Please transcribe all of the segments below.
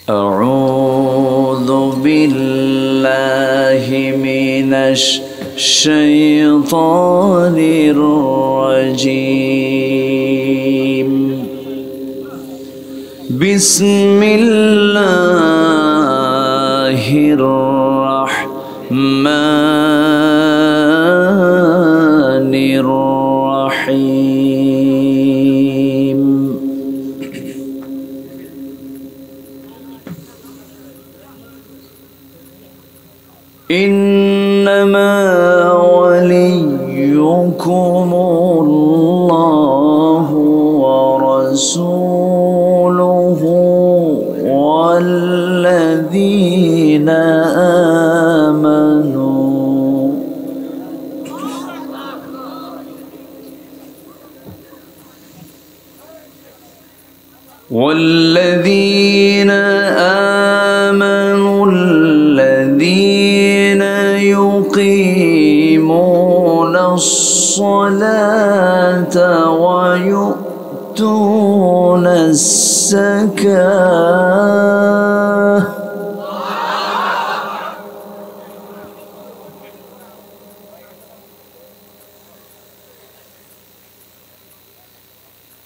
أعوذ بالله من الشيطان الرجيم. بسم الله الرحمن الرحيم. إنما وليكم الله ورسوله والذين آمنوا الذين يقيمون الصلاة ويؤتون الزكاة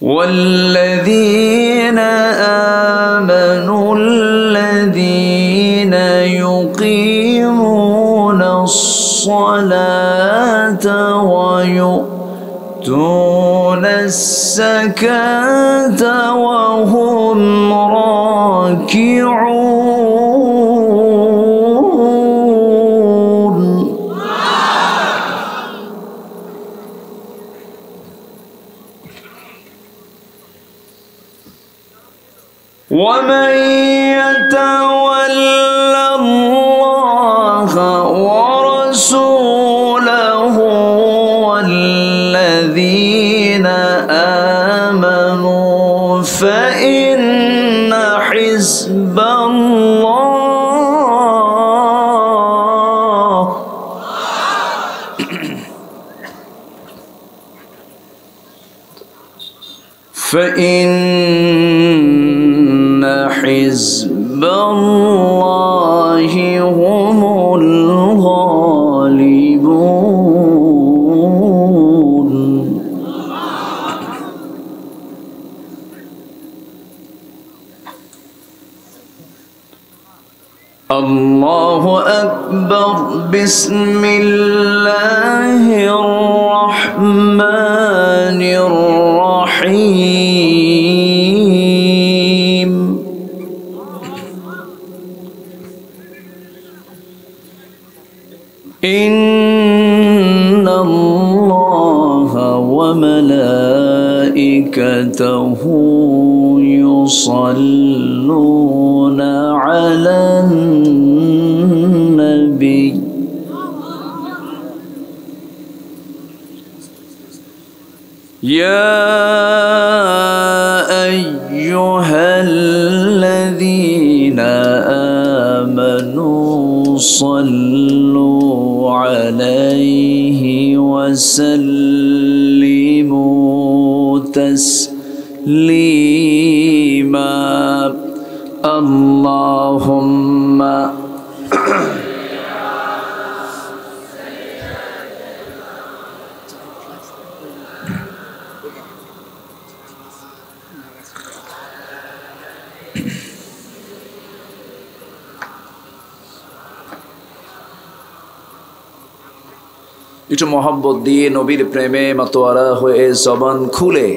والذين آمنوا الذين يقيمون الصلاة ويؤتون الزكاة وهم راكعون. ومن يتول الله ورسوله والذين آمنوا فإن حزب الله حزب الله هم الغالبون. الله أكبر. بسم الله الرحمن الرحيم. إن الله وملائكته يصلون على النبي يا أيها الذين آمنوا صلوا عليه وسلموا تسليما. اللهم একটু মহব্বত দিয়ে নবীর প্রেমে মাতোয়ারা হয়ে জবান খুলে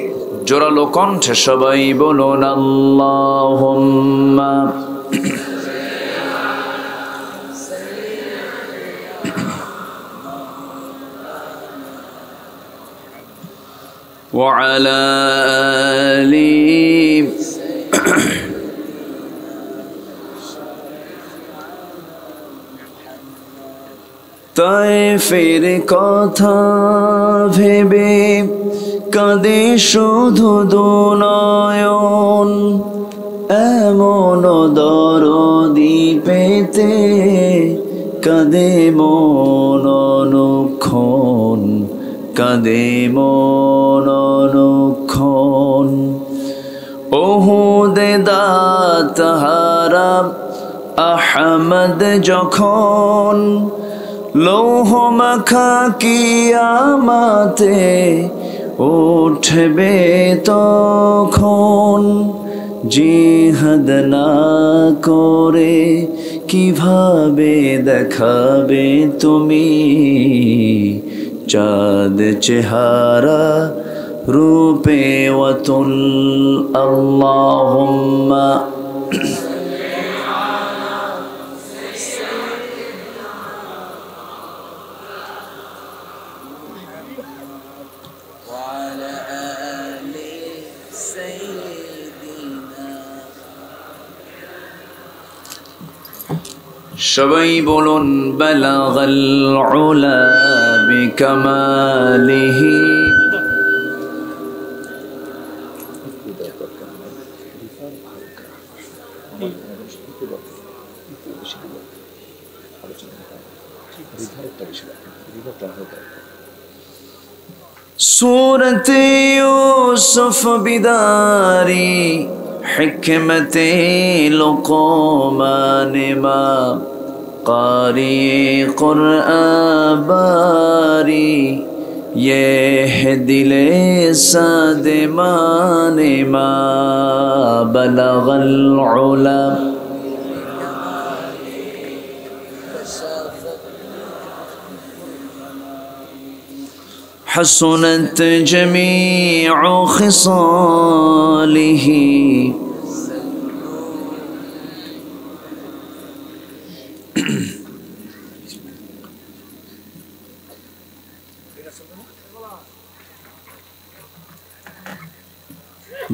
জোরালো কণ্ঠে সবাই বলুন আল্লাহুম্মা ওয়া আলা আলি তায়েফের কথা ভেবে কাঁদে শুধু দুনয়ন, এমন দরদি পেতে কাঁদে মন অনুক্ষণ, কাঁদে মন অনুক্ষণ। ওহুদে দাতাহারা আহমদ যখন লৌহ মাখা কিয়ামতে উঠবে তখন জিহাদ না করে কিভাবে দেখাবে তুমি চাঁদ চেহারা রূপে ওয়াতুল আল্লাহুম্মা সবাই বলুন বালাগাল উলা বিকামালিহি सूरत यूसुफ बिदारी हिकमत लुक़मान मा कारी कुरआन बारी ये है दिले सादमान मा बलगल उला حسنت جميع خصاله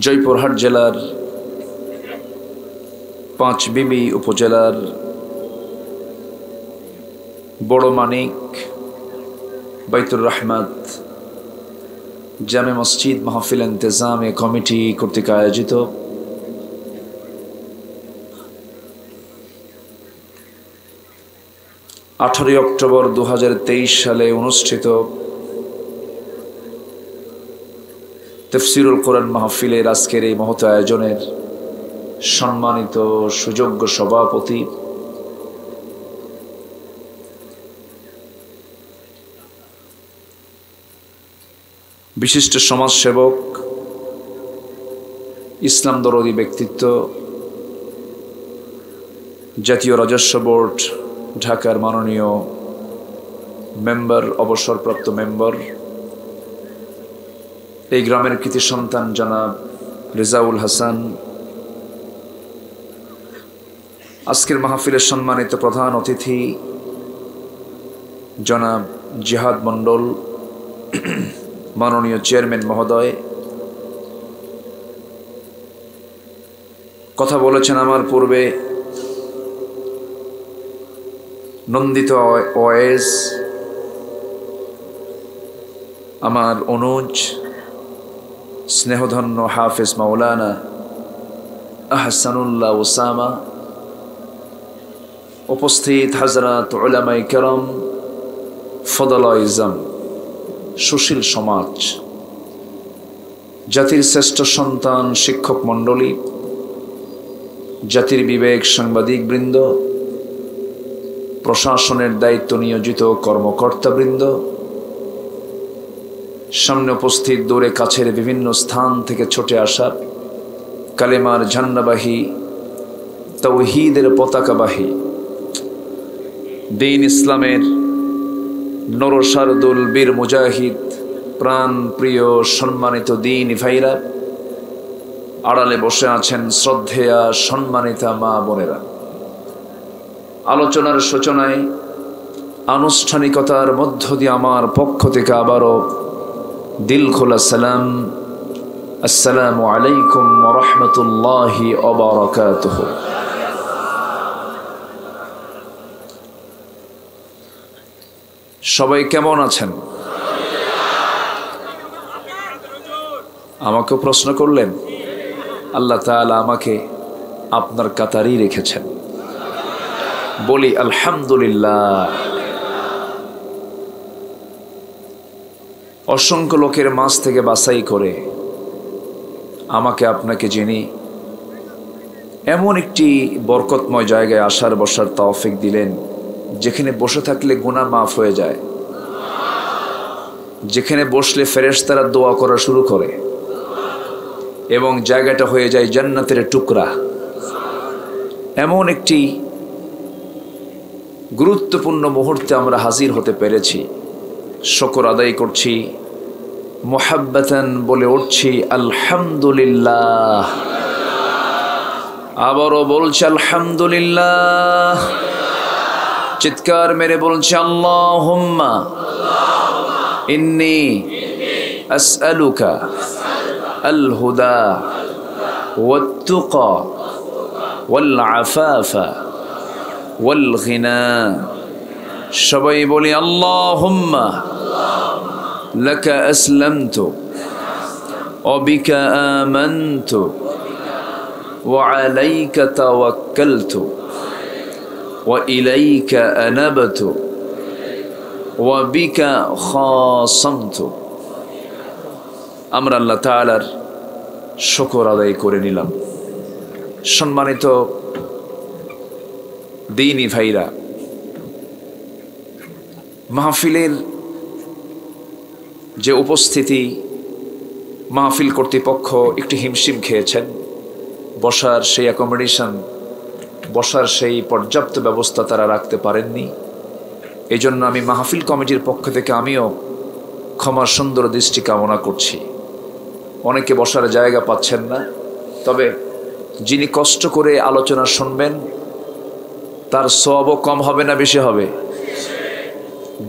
জয়পুরহাট জেলার পাঁচবিবি উপজেলার বড় মানিক বাইতুর রহমত জামে মসজিদ মাহফিল ইন্তেজামে কমিটি কর্তৃক আয়োজিত 18 অক্টোবর 2023 সালে অনুষ্ঠিত তাফসীরুল কোরআন মাহফিলের আজকের এই মহৎ আয়োজনের সম্মানিত সুযোগ্য সভাপতি বিশিষ্ট সমাজসেবক ইসলাম দরদি ব্যক্তিত্ব জাতীয় রাজস্ব বোর্ড ঢাকার মাননীয় মেম্বার অবসরপ্রাপ্ত মেম্বার এই গ্রামের কৃতি সন্তান জনাব রেজাউল হাসান আজকের মাহফিলের সম্মানিত প্রধান অতিথি জনাব জিহাদ মণ্ডল মাননীয় চেয়ারম্যান মহোদয় কথা বলেছেন আমার পূর্বে নন্দিত ওয়েস আমার অনুজ স্নেহধন্য হাফেজ মাওলানা আহসানুল্লাহ ওসামা উপস্থিত হযরত উলামায়ে কেরাম ফদলায়ে ইজম সুশীল সমাজ জাতির শ্রেষ্ঠ সন্তান শিক্ষক মণ্ডলী জাতির বিবেক সাংবাদিক বৃন্দ প্রশাসনের দায়িত্ব নিয়োজিত কর্মকর্তা বৃন্দ সামনে উপস্থিত দূরে কাছের বিভিন্ন স্থান থেকে ছুটে আসা কালেমার ঝান্ডাবাহী তাওহীদের পতাকাবাহী দ্বীন ইসলামের নরসারদুল বীর মুজাহিদ প্রাণ প্রিয় সম্মানিত দ্বীন ভাইরা আড়ালে বসে আছেন শ্রদ্ধেয়া সম্মানিতা মা বোনেরা আলোচনার সূচনায় আনুষ্ঠানিকতার মধ্য দিয়ে আমার পক্ষ থেকে আবারও দিল খোলা সালাম আসসালামু আলাইকুম ওয়া রাহমাতুল্লাহি ওয়া বারাকাতুহু সবাই কেমন আছেন আমাকে প্রশ্ন করলেন আল্লাহ তাআলা আমাকে আপনার কাতারেই রেখেছেন বলি আলহামদুলিল্লাহ অসংখ্য লোকের মাঝ থেকে বাছাই করে আমাকে আপনাকে যিনি এমন একটি বরকতময় জায়গায় আসার বসার তৌফিক দিলেন, যেখানে বসে থাকলে গুনাহ মাফ হয়ে যায়, যেখানে বসলে ফেরেশতারা দোয়া করা শুরু করে এবং জায়গাটা হয়ে যায় জান্নাতের টুকরা। এমন একটি গুরুত্বপূর্ণ মুহূর্তে আমরা হাজির হতে পেরেছি। শুকর আদায় করছি, মুহাব্বাতান বলে উঠছি আলহামদুলিল্লাহ। আবারও বলছি আলহামদুলিল্লাহ। চিৎকার মেরে বলছি আল্লাহুম্মা ইন্নী আসআলুকা আল হুদা ওয়াত তুকা ওয়াল আফাফা ওয়াল গিনা। সবাই বলি আল্লাহুম্মা লাকা আসলামতু ওয়া বিকা আমানতু ওয়া আলাইকা তাওয়াক্কালতু ওয়া ইলাইকা আনাবতু ওয়া বিকা খাসামতু। আমরা আল্লাহ তাআলার শুকর আদায় করে নিলাম। সম্মানিত দ্বীনি ভাইরা, মাহফিলের যে উপস্থিতি, মাহফিল কর্তৃপক্ষ একটু হিমশিম খেয়েছেন। বসার সেই অ্যাকোমোডেশন, বসার সেই পর্যাপ্ত ব্যবস্থা তারা রাখতে পারেননি। এই জন্য আমি মাহফিল কমিটির পক্ষ থেকে আমিও ক্ষমার সুন্দর দৃষ্টি কামনা করছি। অনেকে বসার জায়গা পাচ্ছেন না, তবে যিনি কষ্ট করে আলোচনা শুনবেন তার সওয়াবও কম হবে না বেশি হবে?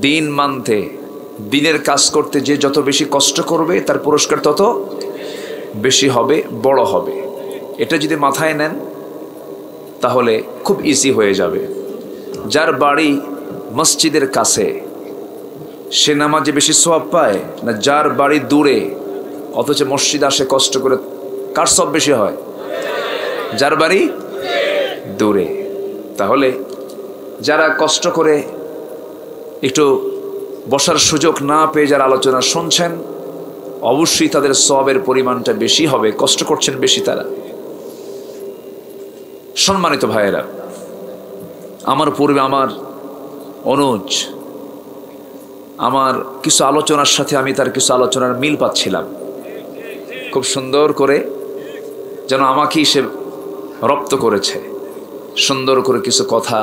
দিন মানতে, দিনের কাজ করতে যে যত বেশি কষ্ট করবে তার পুরস্কার তত বেশি হবে, বড় হবে। এটা যদি মাথায় নেন তাহলে খুব ইজি হয়ে যাবে। যার বাড়ি মসজিদের কাছে সে নামাজে বেশি সওয়াব পায় না যার বাড়ি দূরে অথচ মসজিদ আসে কষ্ট করে? কার সওয়াব বেশি হয়? যার বাড়ি দূরে। তাহলে যারা কষ্ট করে একটু বসার সুযোগ না পেয়ে যারা আলোচনা শুনছেন, অবশ্যই তাদের সওয়াবের পরিমাণটা বেশি হবে, কষ্ট করছেন বেশি তারা। সম্মানিত ভাইয়েরা, আমার পূর্বে আমার অনুজ আমার কিছু আলোচনার সাথে আমি তার কিছু আলোচনার মিল পাচ্ছিলাম। খুব সুন্দর করে যেন আমাকেই সে রপ্ত করেছে। সুন্দর করে কিছু কথা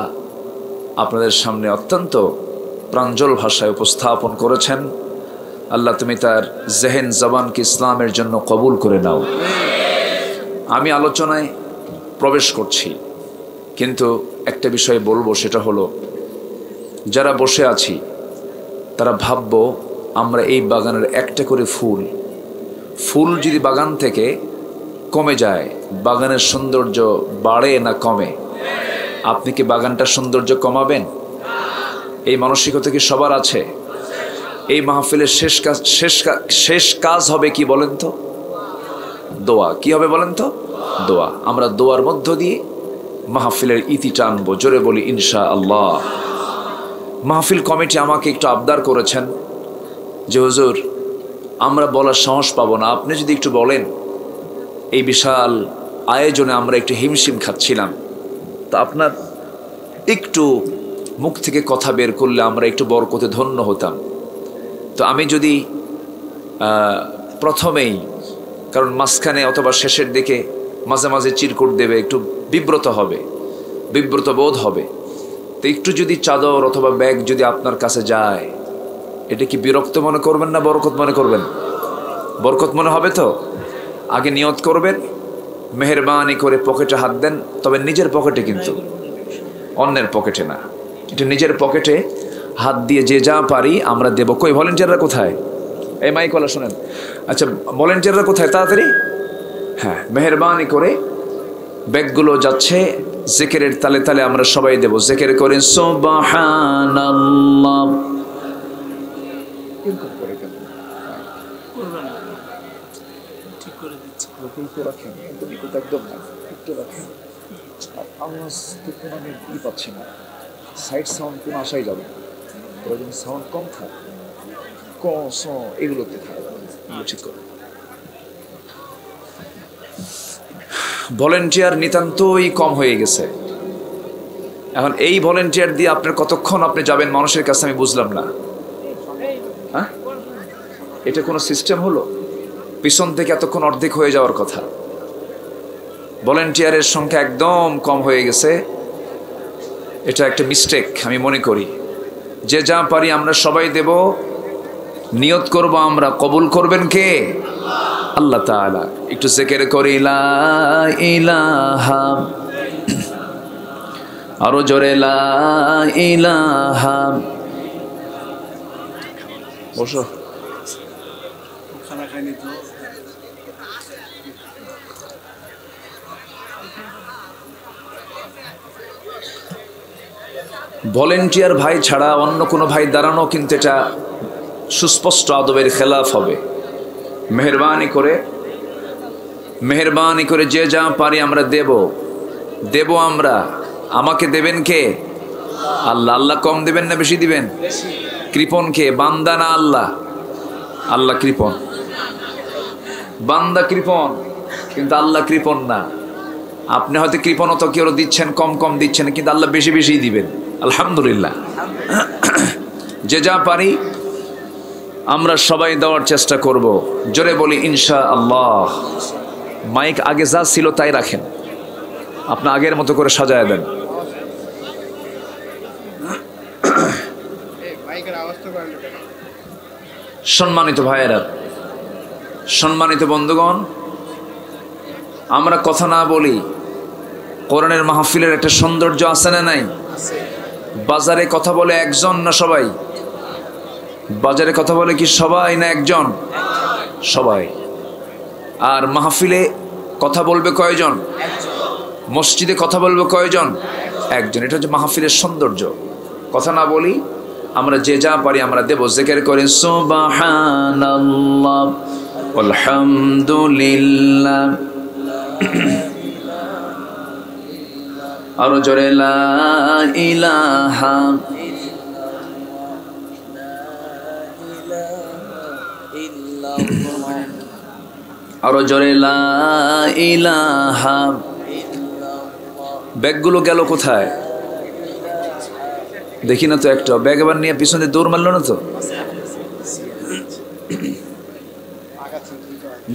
আপনাদের সামনে অত্যন্ত প্রাঞ্জল ভাষায় উপস্থাপন করেছেন। আল্লাহ তুমি তার জেহেন জবানকে ইসলামের জন্য কবুল করে নাও। আমি আলোচনায় প্রবেশ করছি, কিন্তু একটা বিষয় বলবো, সেটা হলো যারা বসে আছি তারা ভাববো আমরা এই বাগানের একটা করে ফুল যদি বাগান থেকে কমে যায়, বাগানের সৌন্দর্য বাড়ে না কমে? আপনি কি বাগানটার সৌন্দর্য কমাবেন? এই মানসিকতা কি সবার আছে? এই মাহফিলের শেষ কাজ হবে কি বলেন তো? দোয়া। কি হবে বলেন তো? দোয়া। আমরা দোয়ার মধ্য দিয়ে মাহফিলের ইতি টানবো। জোরে বলি ইনশাআল্লাহ। মাহফিল কমিটি আমাকে একটু আবদার করেছেন যে হুজুর আমরা বলার সাহস পাবো না, আপনি যদি একটু বলেন। এই বিশাল আয়োজনে আমরা একটু হিমশিম খাচ্ছিলাম, তা আপনার একটু মুখ থেকে কথা বের করলে আমরা একটু বরকতে ধন্য হতাম। তো আমি যদি প্রথমেই, কারণ মাঝখানে অথবা শেষের দিকে মাঝে মাঝে চিরকুট দেবে, একটু বিব্রত বোধ হবে। তো একটু যদি চাদর অথবা ব্যাগ যদি আপনার কাছে যায়, এটা কি বিরক্ত মনে করবেন না বরকত মনে করবেন? বরকত মনে হবে তো? আগে নিয়ত করবেন, মেহেরবানি করে পকেটে হাত দেন, তবে নিজের পকেটে, কিন্তু অন্যের পকেটে না। এটা নিজের পকেটে হাত দিয়ে যে যা পারি আমরা দেব। কই ভলেন্টিয়াররা কোথায়? এই মাইকওয়ালা শোনেন। আচ্ছা, ভলেন্টিয়াররা কোথায়? তাড়াতাড়ি। হ্যাঁ, মেহেরবানি করে ব্যাগগুলো যাচ্ছে, জিকিরের তালে তালে আমরা সবাই দেব। জিকির করেন সুবহানাল্লাহ। সাইড সাউন্ড কোনো আশাই যাবে না, সাউন্ড কম থাক, এগুলোতে ঠিক করে। ভলেন্টিয়ার নিতান্তই কম হয়ে গেছে। এখন এই ভলেন্টিয়ার দিয়ে আপনার কতক্ষণ আপনি যাবেন মানুষের কাছে আমি বুঝলাম না। হ্যাঁ, এটা কোনো সিস্টেম হলো? পিছন থেকে এতক্ষণ অর্ধেক হয়ে যাওয়ার কথা। ভলেন্টিয়ারের সংখ্যা একদম কম হয়ে গেছে। এটা একটা মিস্টেক আমি মনে করি। যে যা পারি আমরা সবাই দেব, নিয়ত করব আমরা, কবুল করবেন কে? আল্লাহ তাআলা। একটু জিকির করি লা ইলাহা, আরো জোরে লা ইলাহা। বসো। ভলেন্টিয়ার ভাই ছাড়া অন্য কোনো ভাই দাঁড়ানো কিন্তু এটা সুস্পষ্ট আদবের খেলাফ হবে। মেহেরবানি করে যে যা পারি আমরা দেব আমরা। আমাকে দেবেন কে? আল্লাহ। আল্লাহ কম দেবেন না বেশি দিবেন? কৃপণ কে? বান্দা না আল্লাহ? আল্লাহ কৃপণ, বান্দা কৃপণ, কিন্তু আল্লাহ কৃপণ না। আপনি হয়তো কৃপণতা কেউ দিচ্ছেন, কম কম দিচ্ছেন, কিন্তু আল্লাহ বেশি বেশি দিবেন। আলহামদুলিল্লাহ। যে যা পারি আমরা সবাই দেওয়ার চেষ্টা করব। জোরে বলি ইনশাআল্লাহ। মাইক আগে যা ছিল তাই রাখেন, আপনি আগের মতো করে সাজায় দেন। সম্মানিত ভাইয়েরা, সম্মানিত বন্ধুগণ, আমরা কথা না বলি, কোরআনের মাহফিলের একটা সৌন্দর্য আছে না নাই? বাজারে কথা বলে একজন না সবাই? বাজারে কথা বলে কি সবাই না একজন? সবাই। আর মাহফিলে কথা বলবে কয়জন? মসজিদে কথা বলবে কয়জন? একজন। এটা হচ্ছে মাহফিলের সৌন্দর্য। কথা না বলি, আমরা যে যা পারি আমরা দেব। জিকির করে সুবহানাল্লাহ আলহামদুলিল্লাহ, আরো জোরে লা ইলাহা, আরো জোরে লা ইলাহা। ব্যাগগুলো গেল কোথায় দেখি না তো একটা। ব্যাগ এবার নিয়ে পিছনে দৌড় মারলো না তো?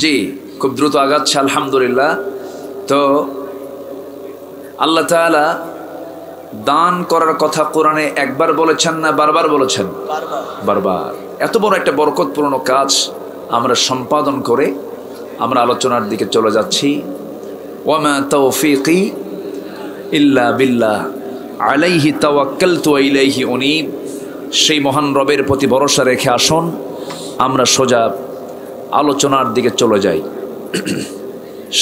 জি, খুব দ্রুত আগাচ্ছে আলহামদুলিল্লাহ। তো আল্লাহ তাআলা দান করার কথা কোরআনে একবার বলেছেন না বারবার বলেছেন? বারবার। এত বড় একটা বরকতপূর্ণ কাজ আমরা সম্পাদন করে আমরা আলোচনার দিকে চলে যাচ্ছি। ওয়ামা তাওফীকি ইল্লা বিল্লাহ আলাইহি তাওয়াক্কালতু ওয়া ইলাইহি উনীব। সেই মহান রবের প্রতি ভরসা রেখে আসুন আমরা সোজা আলোচনার দিকে চলে যাই।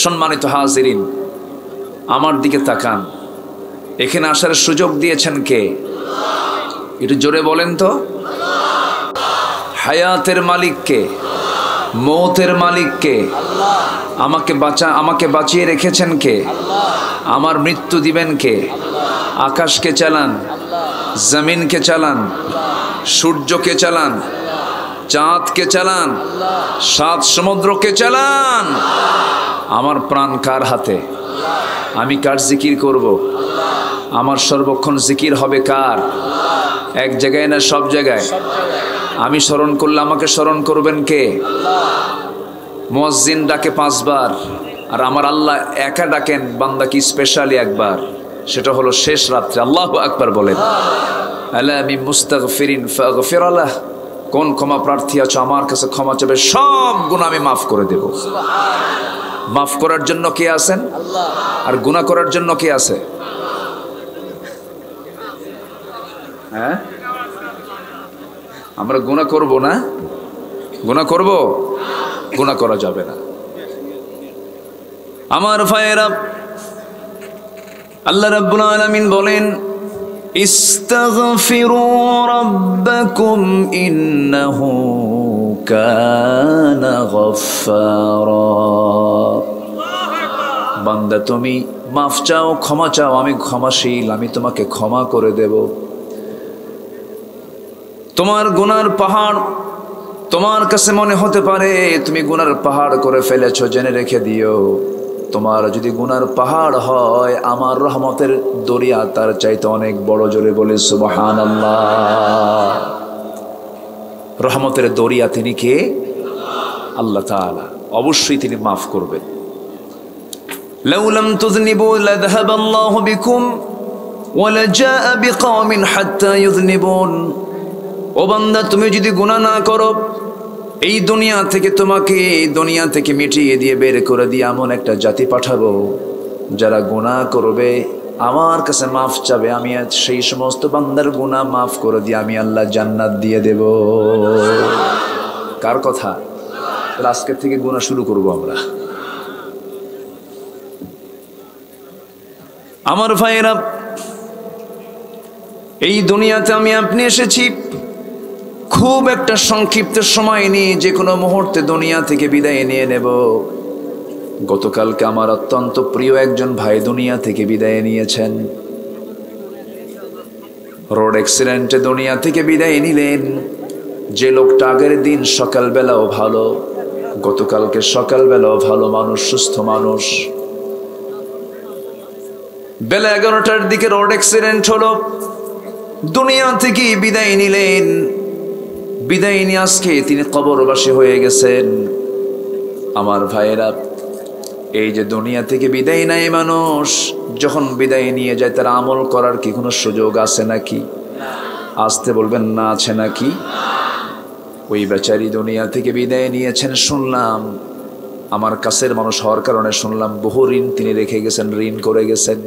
সম্মানিত হাজিরিন, আমার দিকে তাকান। এখানে আসার সুযোগ দিয়েছেন কে? একটু জোরে বলেন তো। হায়াতের মালিক কে? মৌতের মালিক কে? আমাকে বাঁচিয়ে রেখেছেন কে? আমার মৃত্যু দিবেন কে? আকাশকে চালান, জমিনকে চালান, সূর্যকে চালান, চাঁদকে চালান, সাত সমুদ্রকে চালান। আমার প্রাণ কার হাতে? আমি কার জিকির করব? আমার সর্বক্ষণ জিকির হবে কার? এক জায়গায় না সব জায়গায়? আমি স্মরণ করলে আমাকে স্মরণ করবেন কে? মুয়াজ্জিন ডাকে 5 বার, আর আমার আল্লাহ একা ডাকেন বান্দা কি স্পেশালি একবার, সেটা হলো শেষ রাত্রে। আল্লাহু আকবার বলেন। আলা মিন মুস্তাগফিরিন ফাগফির লাহ। কোন ক্ষমা প্রার্থী আছো আমার কাছে ক্ষমা চাবে, সব গুনাহ আমি মাফ করে দেব। মাফ করার জন্য কে আছেন? আর গুনাহ করার জন্য কে আছে? হ্যাঁ, আমরা গুনাহ করব না? গুনাহ করব? গুনাহ করা যাবে না। আমার ভাইয়েরা, আল্লাহ রাব্বুল আলামিন বলেন ইস্তাগফিরু রাব্বাকুম ইন্নাহু কানা গফফারা। বান্দা তুমি মাফ চাও, ক্ষমা চাও, আমি ক্ষমাশীল, আমি তোমাকে ক্ষমা করে দেব। তোমার গুনার পাহাড় তোমার কাছে মনে হতে পারে তুমি গুনার পাহাড় করে ফেলেছো, জেনে রেখে দিও তোমার যদি গুনার পাহাড় হয়, আমার রহমতের দরিয়া তার চাইতে অনেক বড়। জোরে বলে সুবহানাল্লাহ। রহমতের দরিয়া তিনি কে? আল্লাহ তাআলা। অবশ্যই তিনি মাফ করবেন। লাউ লাম তুযনিবু লাযহাবাল্লাহু বিকুম ওয়া লাজাআ বিকওমিন হাত্তা ইউযনিবুন। ও বান্দা, তুমি যদি গুনাহ না করো, এই দুনিয়া থেকে তোমাকে দুনিয়া থেকে মিটিয়ে দিয়ে বের করে দিয়ে এমন একটা জাতি পাঠাবো যারা গুনাহ করবে, আমার কাছে মাফ চাবে, আমি সেই সমস্ত বান্দার গুনাহ মাফ করে দিয়ে আমি আল্লাহ জান্নাত দিয়ে দেব। কার কথা? আজকের থেকে গুনাহ শুরু করব আমরা। আমার ভাইয়েরা, এই দুনিয়াতে আমি আপনি এসেছি খুব একটা সংক্ষিপ্ত সময় নিয়ে, যে কোনো মুহূর্তে দুনিয়া থেকে বিদায় নিয়ে নেব। গতকালকে আমার অত্যন্ত প্রিয় একজন ভাই দুনিয়া থেকে বিদায় নিয়েছেন। রোড অ্যাক্সিডেন্টে দুনিয়া থেকে বিদায় নিলেন। যে লোকটা আগের দিন সকালবেলাও ভালো, গতকালকে সকালবেলাও ভালো মানুষ, সুস্থ মানুষ, বেলা 11টার দিকে রোড অ্যাক্সিডেন্ট হলো, দুনিয়া থেকে বিদায় নিলেন। বিদায় নিয়ে আজকে তিনি কবরবাসী হয়ে গেছেন। আমার ভাইয়েরা, এই যে দুনিয়া থেকে বিদায় নেয় মানুষ, যখন বিদায় নিয়ে যায় তার আমল করার কি কোনো সুযোগ আছে নাকি? আসতে বলবেন না, আছে নাকি? ওই বেচারি দুনিয়া থেকে বিদায় নিয়েছেন, শুনলাম আমার কাছের মানুষ হওয়ার কারণে শুনলাম বহু ঋণ তিনি রেখে গেছেন, ঋণ করে গেছেন।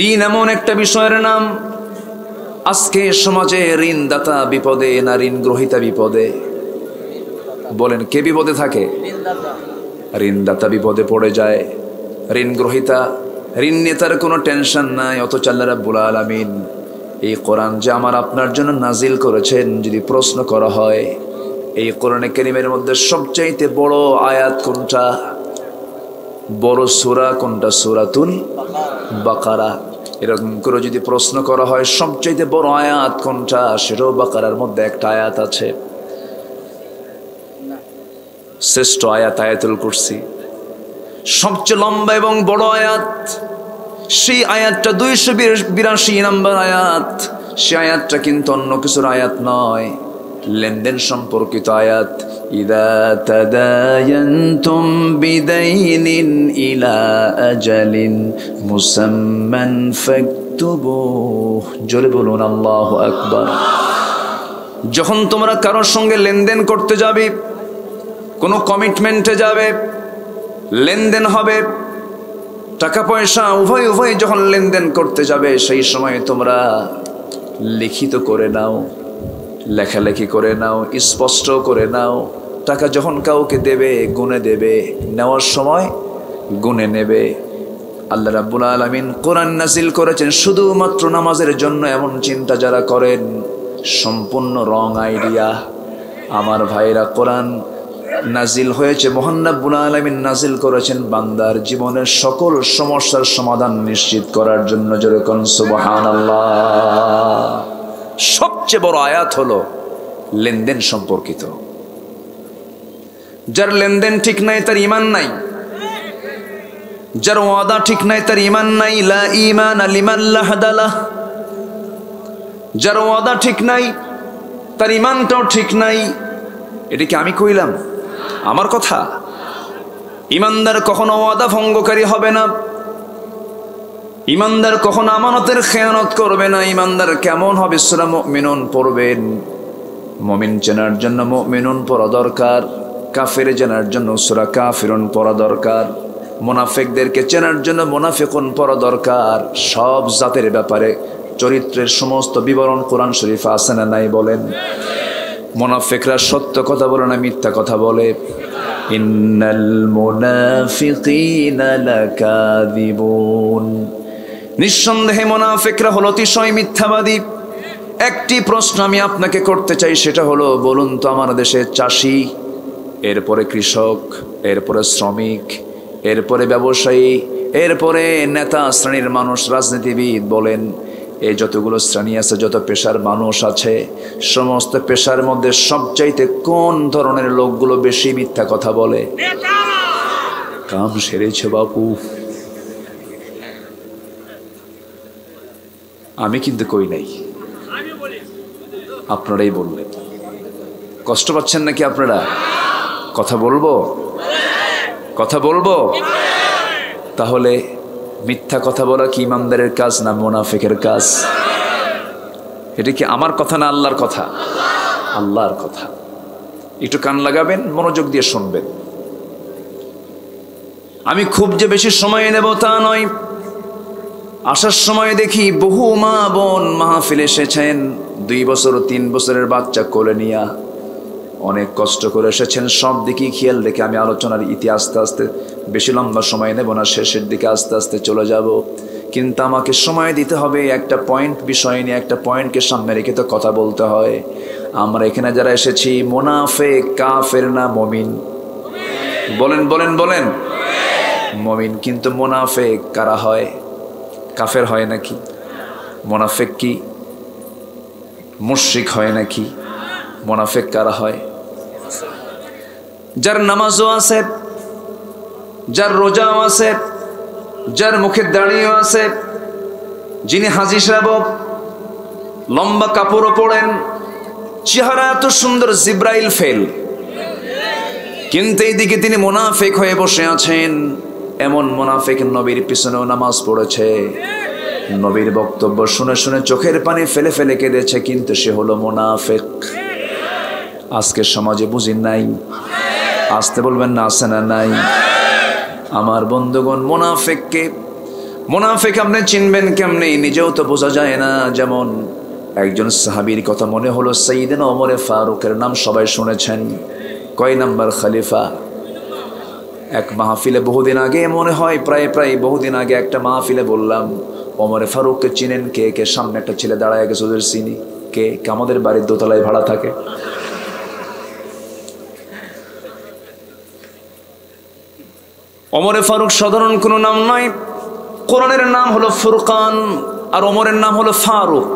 ঋণ এমন একটা বিষয়ের নাম, আজকে সমাজে ঋণদাতা বিপদে না ঋণ গ্রহীতা বিপদে? বলেন, কে বিপদে থাকে? ঋণদাতা বিপদে পড়ে যায়। ঋণ গ্রহীতা, ঋণ নেতার কোনো টেনশন নাই। অথচ আল্লাহ রাব্বুল আলামিন এই কোরআন যে আমার আপনার জন্য নাজিল করেছেন, যদি প্রশ্ন করা হয় এই কোরআনে কারীমের মধ্যে সবচাইতে বড় আয়াত কোনটা, বড় সূরা কোনটা? সূরাতুল বাকারা। এরকম করে যদি প্রশ্ন করা হয় সবচাইতে বড় আয়াত কোনটা, সেটাও বাকারার মধ্যে একটা আয়াত আছে। শ্রেষ্ঠ আয়াত আয়াতুল কুরসি, সবচেয়ে লম্বা এবং বড় আয়াত। সেই আয়াতটা 282 নম্বর আয়াত। সেই আয়াতটা কিন্তু অন্য কিছুর আয়াত নয়, লেনদেন সম্পর্কিত আয়াত। ইদা তাদায়ানতুম বিদাইনিন ইলা আজালিন মুসাম্মান ফাকতুবুহ। জোরে বলুন আল্লাহু আকবার। যখন তোমরা কারোর সঙ্গে লেনদেন করতে যাবে, কোনো কমিটমেন্টে যাবে, লেনদেন হবে, টাকা পয়সা উভয় যখন লেনদেন করতে যাবে, সেই সময় তোমরা লিখিত করে নাও, লেখালেখি করে নাও, স্পষ্ট করে নাও। টাকা যখন কাউকে দেবে গুনে দেবে, নেওয়ার সময় গুনে নেবে। আল্লাহ রাব্বুল আলামিন কোরআন নাজিল করেছেন শুধুমাত্র নামাজের জন্য। এমন চিন্তা যারা করেন, সম্পূর্ণ রং আইডিয়া। আমার ভাইরা, কোরআন নাজিল হয়েছে, মহান রাব্বুল আলামিন নাজিল করেছেন বান্দার জীবনের সকল সমস্যার সমাধান নিশ্চিত করার জন্য। যেরকম সুবহানাল্লাহ। সবচেয়ে বড় আয়াত হলো লেনদেন সম্পর্কিত। যার লেনদেন ঠিক নাই তার ঈমান নাই, যার ওয়াদা ঠিক নাই তার ঈমান নাই। লা ঈমান লিমান লা হাদালাহ। যার ওয়াদা ঠিক নাই তার ঈমানটাও ঠিক নাই। এটা কি আমি কইলাম? আমার কথা। ঈমানদার কখনো ওয়াদা ভঙ্গকারী হবে না, ঈমানদার কখনো আমানতের খেয়ানত করবে না। ঈমানদার কেমন হবে? সূরা মুমিনুন পড়বেন। মুমিন চেনার জন্য মুমিনুন পড়া দরকার, কাফের চেনার জন্য সূরা কাফিরুন পড়া দরকার, মুনাফিকদেরকে চেনার জন্য মুনাফিকুন পড়া দরকার। সব জাতের ব্যাপারে চরিত্রের সমস্ত বিবরণ কোরআন শরীফে আছে না নাই? বলেন। মুনাফিকরা সত্য কথা বলে না মিথ্যা কথা বলে? ইন্নাল মুনাফিকিনা লাকাযিবুন। নিঃসন্দেহে মুনাফিকরা হলো অতিশয় মিথ্যাবাদী। একটি প্রশ্ন আমি আপনাকে করতে চাই, সেটা হলো, বলুন তো আমার দেশে চাষি, এরপরে কৃষক, এরপরে শ্রমিক, এরপরে ব্যবসায়ী, এরপরে নেতা শ্রেণীর মানুষ, রাজনীতিবিদ, বলেন এই যতগুলো শ্রেণী আছে, যত পেশার মানুষ আছে, সমস্ত পেশার মধ্যে সবচাইতে কোন ধরনের লোকগুলো বেশি মিথ্যা কথা বলে? কাম সেরেছে বাপু। আমি কিন্তু কই নাই, আপনারাই বললেন। কষ্ট পাচ্ছেন নাকি আপনারা? কথা বলবো, কথা বলবো। তাহলে মিথ্যা কথা বলা কি ইমানদারের কাজ না মুনাফিকের কাজ? এটা কি আমার কথা না আল্লাহর কথা? আল্লাহর কথা। একটু কান লাগাবেন, মনোযোগ দিয়ে শুনবেন। আমি খুব যে বেশি সময় নেব তা নয়। আসার সময় দেখি বহু মা বোন মাহফিল এসেছেন, 2 বছর 3 বছরের বাচ্চা কোলে নিয়া অনেক কষ্ট করে এসেছেন। সব দিকেই খেয়াল রেখে আমি আলোচনার ইতি আস্তে আস্তে, বেশি লম্বা সময় নেব না, শেষের দিকে আস্তে আস্তে চলে যাব। কিন্তু আমাকে সময় দিতে হবে, একটা পয়েন্ট বিষয় নিয়ে একটা পয়েন্টকে সামনে রেখে তো কথা বলতে হয়। আমরা এখানে যারা এসেছি মুনাফিক কাফের না মুমিন? বলেন বলেন বলেন। মুমিন। কিন্তু মুনাফিক কারা হয়? কাফের হয় নাকি? মুনাফিক কি মুশরিক হয় নাকি? মুনাফিক কারা হয়? যার নামাজও আছে, যার রোজাও আছে, যার মুখে দাড়িও আছে, যিনি হাজী সাহেব, লম্বা কাপড়ও পরেন, চেহারা এত সুন্দর জিব্রাইল ফেল, কিন্তু এইদিকে তিনি মুনাফিক হয়ে বসে আছেন। এমন মুনাফিক নবীর পিছনেও নামাজ পড়েছে, নবীর বক্তব্য শুনে শুনে চোখের পানি ফেলে ফেলে কেঁদেছে, কিন্তু সে হলো মুনাফিক। আজকে সমাজে বুঝি নাই? আসতে বলবেন না, আছে না নাই? আমার বন্ধুগণ, মুনাফিককে, মুনাফিক আপনি চিনবেন কেমনে? নিজেও তো বোঝা যায় না। যেমন একজন সাহাবীর কথা মনে হলো, সাইয়েদনা ওমর ফারুকের নাম সবাই শুনেছেন। কয় নাম্বার খলিফা? এক মাহফিলে বহুদিন আগে, মনে হয় প্রায় বহুদিন আগে একটা মাহফিলে বললাম, ওমর ফারুককে চিনেন কে কে? সামনে একটা ছেলে দাঁড়ায় গেছে, ওদের চিনি। কে? আমাদের বাড়ির দোতলায় ভাড়া থাকে। ওমর ফারুক সাধারণ কোনো নাম নয়, কোরআনের নাম হলো ফুরকান, আর ওমরের নাম হলো ফারুক।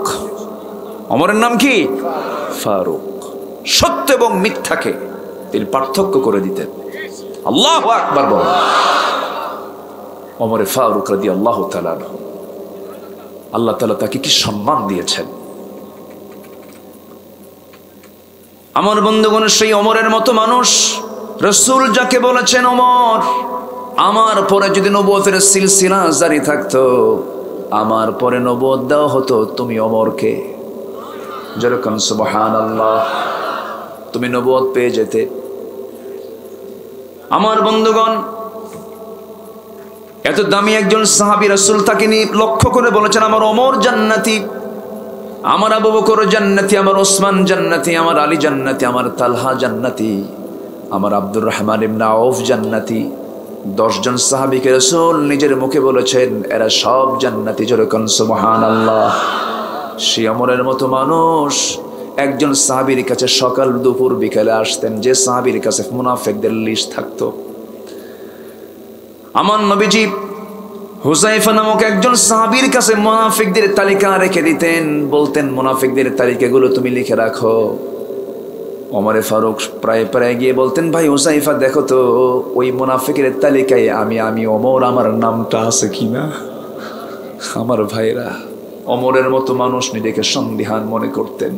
ওমরের নাম কি? ফারুক। সত্য এবং মিথ্যাকে তিনি পার্থক্য করে দিতেন। আল্লাহু আকবার বল। ওমর ফারুক রাদিয়াল্লাহু তাআলা আনহু, আল্লাহ তাআলা তাকে কি সম্মান দিয়েছেন। আমার বন্ধুগণ, সেই ওমরের মতো মানুষ, রাসূল যাকে বলেছেন, ওমর আমার পরে যদি নবুয়তের সিলসিলা জারি থাকতো, আমার পরে নবুয়ত দেওয়া হতো, তুমি ওমরকে। যেরকম সুবহানাল্লাহ, তুমি নবুয়ত পেয়ে যেতে। আমার বন্ধুগণ, এত দামি একজন সাহাবী, রাসূল তাকে নিয়ে লক্ষ্য করে বলেছেন, আমার ওমর জান্নাতি, আমার আবু বকর জান্নাতি, আমার ওসমান জান্নাতি, আমার আলী জান্নাতি, আমার তালহা জান্নাতি, আমার আব্দুর রহমান ইবনে আউফ জান্নাতি। 10 জন সাহাবীকে রাসূল নিজের মুখে বলেছেন, এরা সব জান্নাতি। যেরকম সুবহানাল্লাহ। সেই ওমরের মতো মানুষ একজন সাহাবীর কাছে সকাল দুপুর বিকালে আসতেন, যে সাহাবীর কাছে মুনাফিকদের লিস্ট থাকতো। আমার নবীজি হুযায়ফা নামক একজন সাহাবীর কাছে মুনাফিকদের তালিকা রেখে দিতেন, বলতেন মুনাফিকদের তালিকাগুলো তুমি লিখে রাখো। ওমর ফারুক প্রায় গিয়ে বলতেন, ভাই হুযায়ফা দেখো তো ওই মুনাফিকের তালিকায় আমি ওমর, আমার নামটা আছে কিনা। আমার ভাইরা, ওমরের মতো মানুষ নিজেকে সন্দিহান মনে করতেন।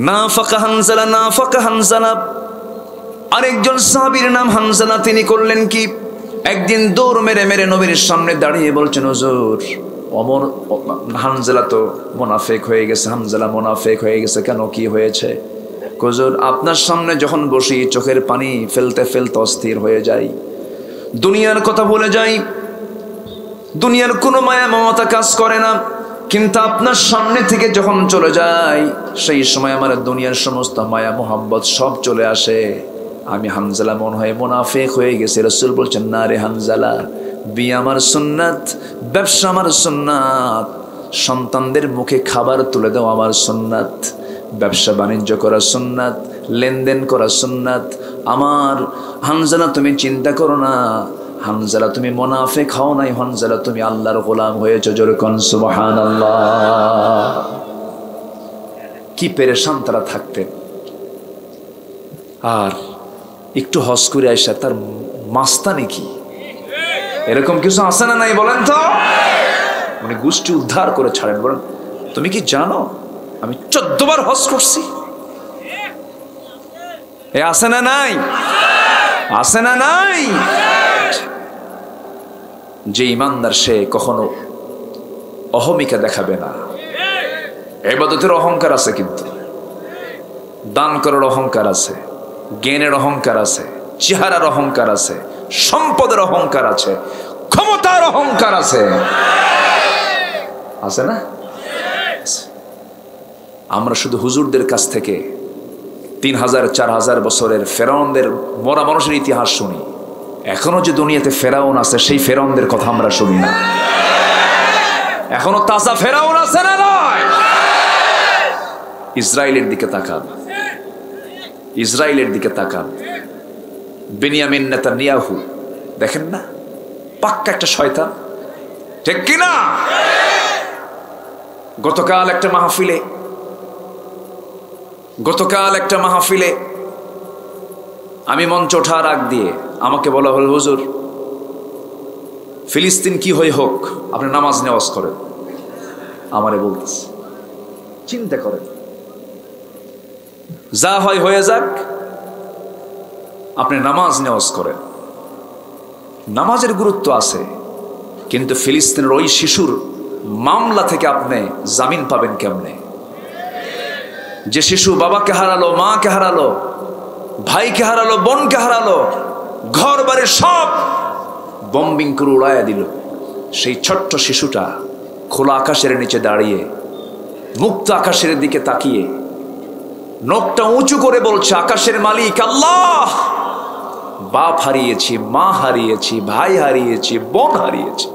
নাফাকা হানজালা, আরেকজন সাহাবীর নাম হানজালা। তিনি করলেন কি, একদিন দৌড় মেরে মেরে নবীর সামনে দাঁড়িয়ে বলছেন, হুজুর ওমর, হানজালা তো মুনাফিক হয়ে গেছে, হানজালা মুনাফিক হয়ে গেছে। কেন, কি হয়েছে? হুজুর আপনার সামনে যখন বসি চোখের পানি ফেলতে ফেলতে অস্থির হয়ে যাই, দুনিয়ার কথা ভুলে যাই, দুনিয়ার কোনো মায়া মমতা কাজ করে না, কিন্তু আপনার সামনে থেকে যখন চলে যায় সেই সময় আমার দুনিয়ার সমস্ত মায়া মোহাম্মত সব চলে আসে। আমি হানজালা মনে হয় মুনাফিক হয়ে গেছে। রাসূল বলছেন, না রে হানজালা, বিয়ে আমার সুন্নাত, ব্যবসা আমার সুন্নাত, সন্তানদের মুখে খাবার তুলে দাও আমার সুন্নাত, ব্যবসা বাণিজ্য করা সুন্নাত, লেনদেন করা সুন্নাত। আমার হানজালা তুমি চিন্তা করো না, হানজালা তুমি মুনাফিক হও নাই, হানজালা তুমি আল্লাহর গোলাম হয়েছো। জোরে কোন সুবহানাল্লাহ। কি পেরেশান তারা থাকতেন। আর একটু হজ করে আইসা তার মাস্তানি কি, এরকম কিছু আছে না নাই বলেন তো? উনি গোষ্ঠী উদ্ধার করে ছাড়েন। বলেন তুমি কি জানো আমি 14 বার হজ করছি? এ আছে না নাই? আছে না নাই? যে ইমানদার সে কখনো অহমিকা দেখাবে না। ইবাদতের অহংকার আছে, কিন্তু দান করার অহংকার আছে, জ্ঞানের অহংকার আছে, চেহারার অহংকার আছে, সম্পদের অহংকার আছে, ক্ষমতার অহংকার আছে। আছে না? আমরা শুধু হুজুরদের কাছ থেকে 3000-4000 বছরের ফেরাউনদের মরা মানুষের ইতিহাস শুনি। এখনো যে দুনিয়াতে ফেরাউন আছে, সেই ফেরাউনদের কথা আমরা শুনি না। এখনো তাজা ফেরাউন আছে না নয়? ইসরায়েলের দিকে তাকান, ইসরায়েলের দিকে তাকান। বেনিয়ামিন নেতানিয়াহু দেখেন না, পাক্কা একটা শয়তান, ঠিক কিনা? গতকাল একটা মাহফিলে আমি মঞ্চ ওঠার আগ দিয়ে আমাকে বলা হল, হুজুর ফিলিস্তিন কি হয়ে হোক আপনি নামাজ নেওয়াজ করেন। আমারে বলতেছে চিন্তা করেন, যা হয় হয়ে যাক, আপনি নামাজ নেওয়াজ করেন। নামাজের গুরুত্ব আছে, কিন্তু ফিলিস্তিনের ওই শিশুর মামলা থেকে আপনি জামিন পাবেন কেমনে? যে শিশু বাবাকে হারালো, মাকে হারালো, ভাইকে হারালো, বোনকে হারালো, ঘর বাড়ি সব বম্বিং করে উড়াইয়া দিল, সেই ছোট্ট শিশুটা খোলা আকাশের নিচে দাঁড়িয়ে মুক্ত আকাশের দিকে তাকিয়ে নখটা উঁচু করে বলছে, আকাশের মালিক আল্লাহ, বাপ হারিয়েছি, মা হারিয়েছি, ভাই হারিয়েছি, বোন হারিয়েছি,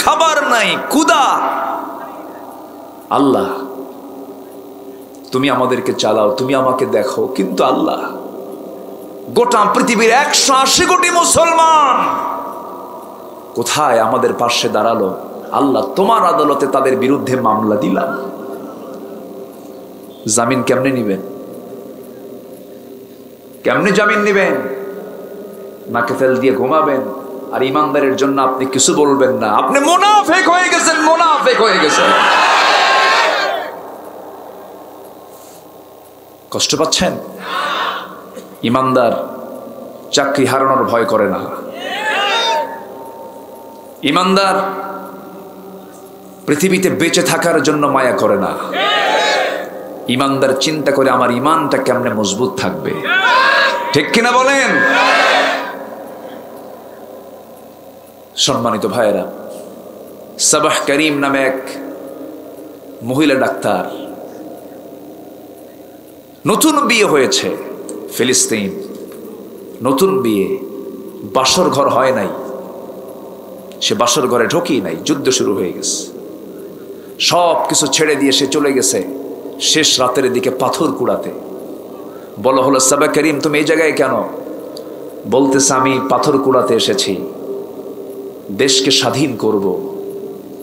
খাবার নাই, ক্ষুধা, আল্লাহ তুমি আমাদেরকে চালাও, তুমি আমাকে দেখো। কিন্তু আল্লাহ, গোটা পৃথিবীর 180 কোটি মুসলমান কোথায় আমাদের পাশে দাঁড়ালো? আল্লাহ তোমার আদালতে তাদের বিরুদ্ধে মামলা দিলাম, জামিন কেমনে নিবেন? কেমনে জামিন নিবেন? নাকে তেল দিয়ে ঘুমাবেন, আর ইমানদারের জন্য আপনি কিছু বলবেন না। আপনি মুনাফিক হয়ে গেছেন, মুনাফিক হয়ে গেছেন। কষ্ট পাচ্ছেন? ইমানদার চাকরি হারানোর ভয় করে না। ইমানদার পৃথিবীতে বেঁচে থাকার জন্য মায়া করে না। ইমানদার চিন্তা করে আমার ইমানটা কেমনে মজবুত থাকবে, ঠিক কিনা বলেন? সম্মানিত ভাইয়েরা, সাবাহ করিম নামে এক মহিলা ডাক্তার, নতুন বিয়ে হয়েছে, ফিলিস্তিন, নতুন বিয়ে, বাসর ঘর হয় নাই, সে বাসর ঘরে ঢোকেই নাই, যুদ্ধ শুরু হয়ে গেছে, সব কিছু ছেড়ে দিয়ে সে চলে গেছে শেষ রাতের দিকে পাথর কুড়াতে। বলা হলো, সাবাহ করিম তুমি এই জায়গায় কেন? বলতেছে, আমি পাথর কুড়াতে এসেছি, দেশকে স্বাধীন করব,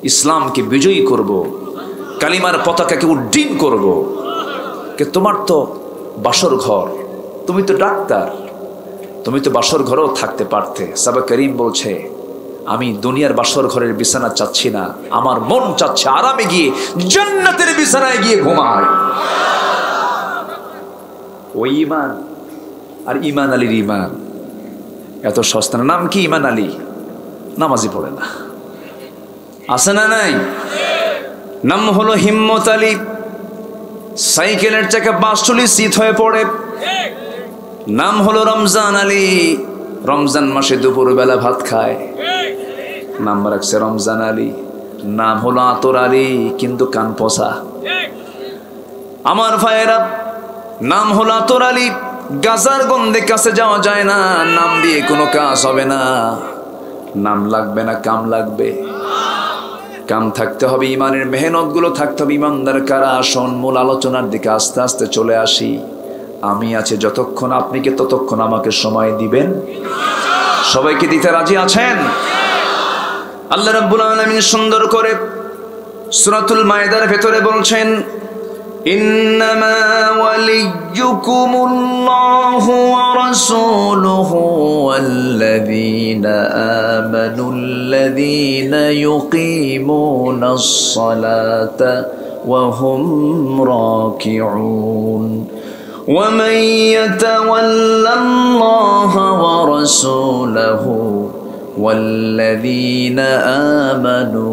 ইসলামকে বিজয়ী করব, কালিমার পতাকাকে উড্ডীন করব। কে তোমার তো বাসর ঘর, তুমি তো ডাক্তার, তুমি তো বাসর ঘরেও থাকতে পারতে। সাবাহ করিম বলছে, আমি দুনিয়ার বাসর ঘরের বিছানা চাচ্ছি না, আমার মন চাচ্ছে আরামে গিয়ে জান্নাতের বিছানায় গিয়ে ঘুমায়। ওই ইমান আর ইমান আলীর ইমান এত সস্তা না। নাম কি? ইমান আলী, নামাজি পড়ে না, আছে না নাই? নাম হলো হিম্মত আলী, সাইকেলের চাকা 45 শীত হয়ে পড়ে। নাম হলো রমজান আলী, রমজান মাসে দুপুর বেলা ভাত খায়, নাম রাখছে রমজান আলী। নাম হলো আতর আলী, কিন্তু কান পচা। আমার ভাইয়েরা, নাম হলো আতর আলী, গাজার গন্ধে কাছে যাওয়া যায় না, নাম দিয়ে কোনো কাজ হবে না। নাম লাগবে না, কাম লাগবে। কাম থাকতে হবে, ইমানের মেহনত গুলো থাকতে হবে। ইমানদার কারা? আসুন মূল আলোচনার দিকে আস্তে আস্তে চলে আসি। আমি আছি যতক্ষণ, আপনি কি ততক্ষণ আমাকে সময় দিবেন? সবাইকে দিতে রাজি আছেন? আল্লাহ রাব্বুল আলামিন সুন্দর করে সূরাতুল মায়েদার ভেতরে বলছেন, ইন্নামা ওয়ালিয়্যুকুমুল্লাহু ওয়া রাসূলুহু ওয়াল্লাযীনা আমানুল্লাযীনা ইউকিমুনাস সালাতা ওয়া হুম রাকিউন ওয়া মান ইয়াতাওয়াল্লাল্লাহা ওয়া রাসূলুহু ওয়াল্লাযীনা আমানু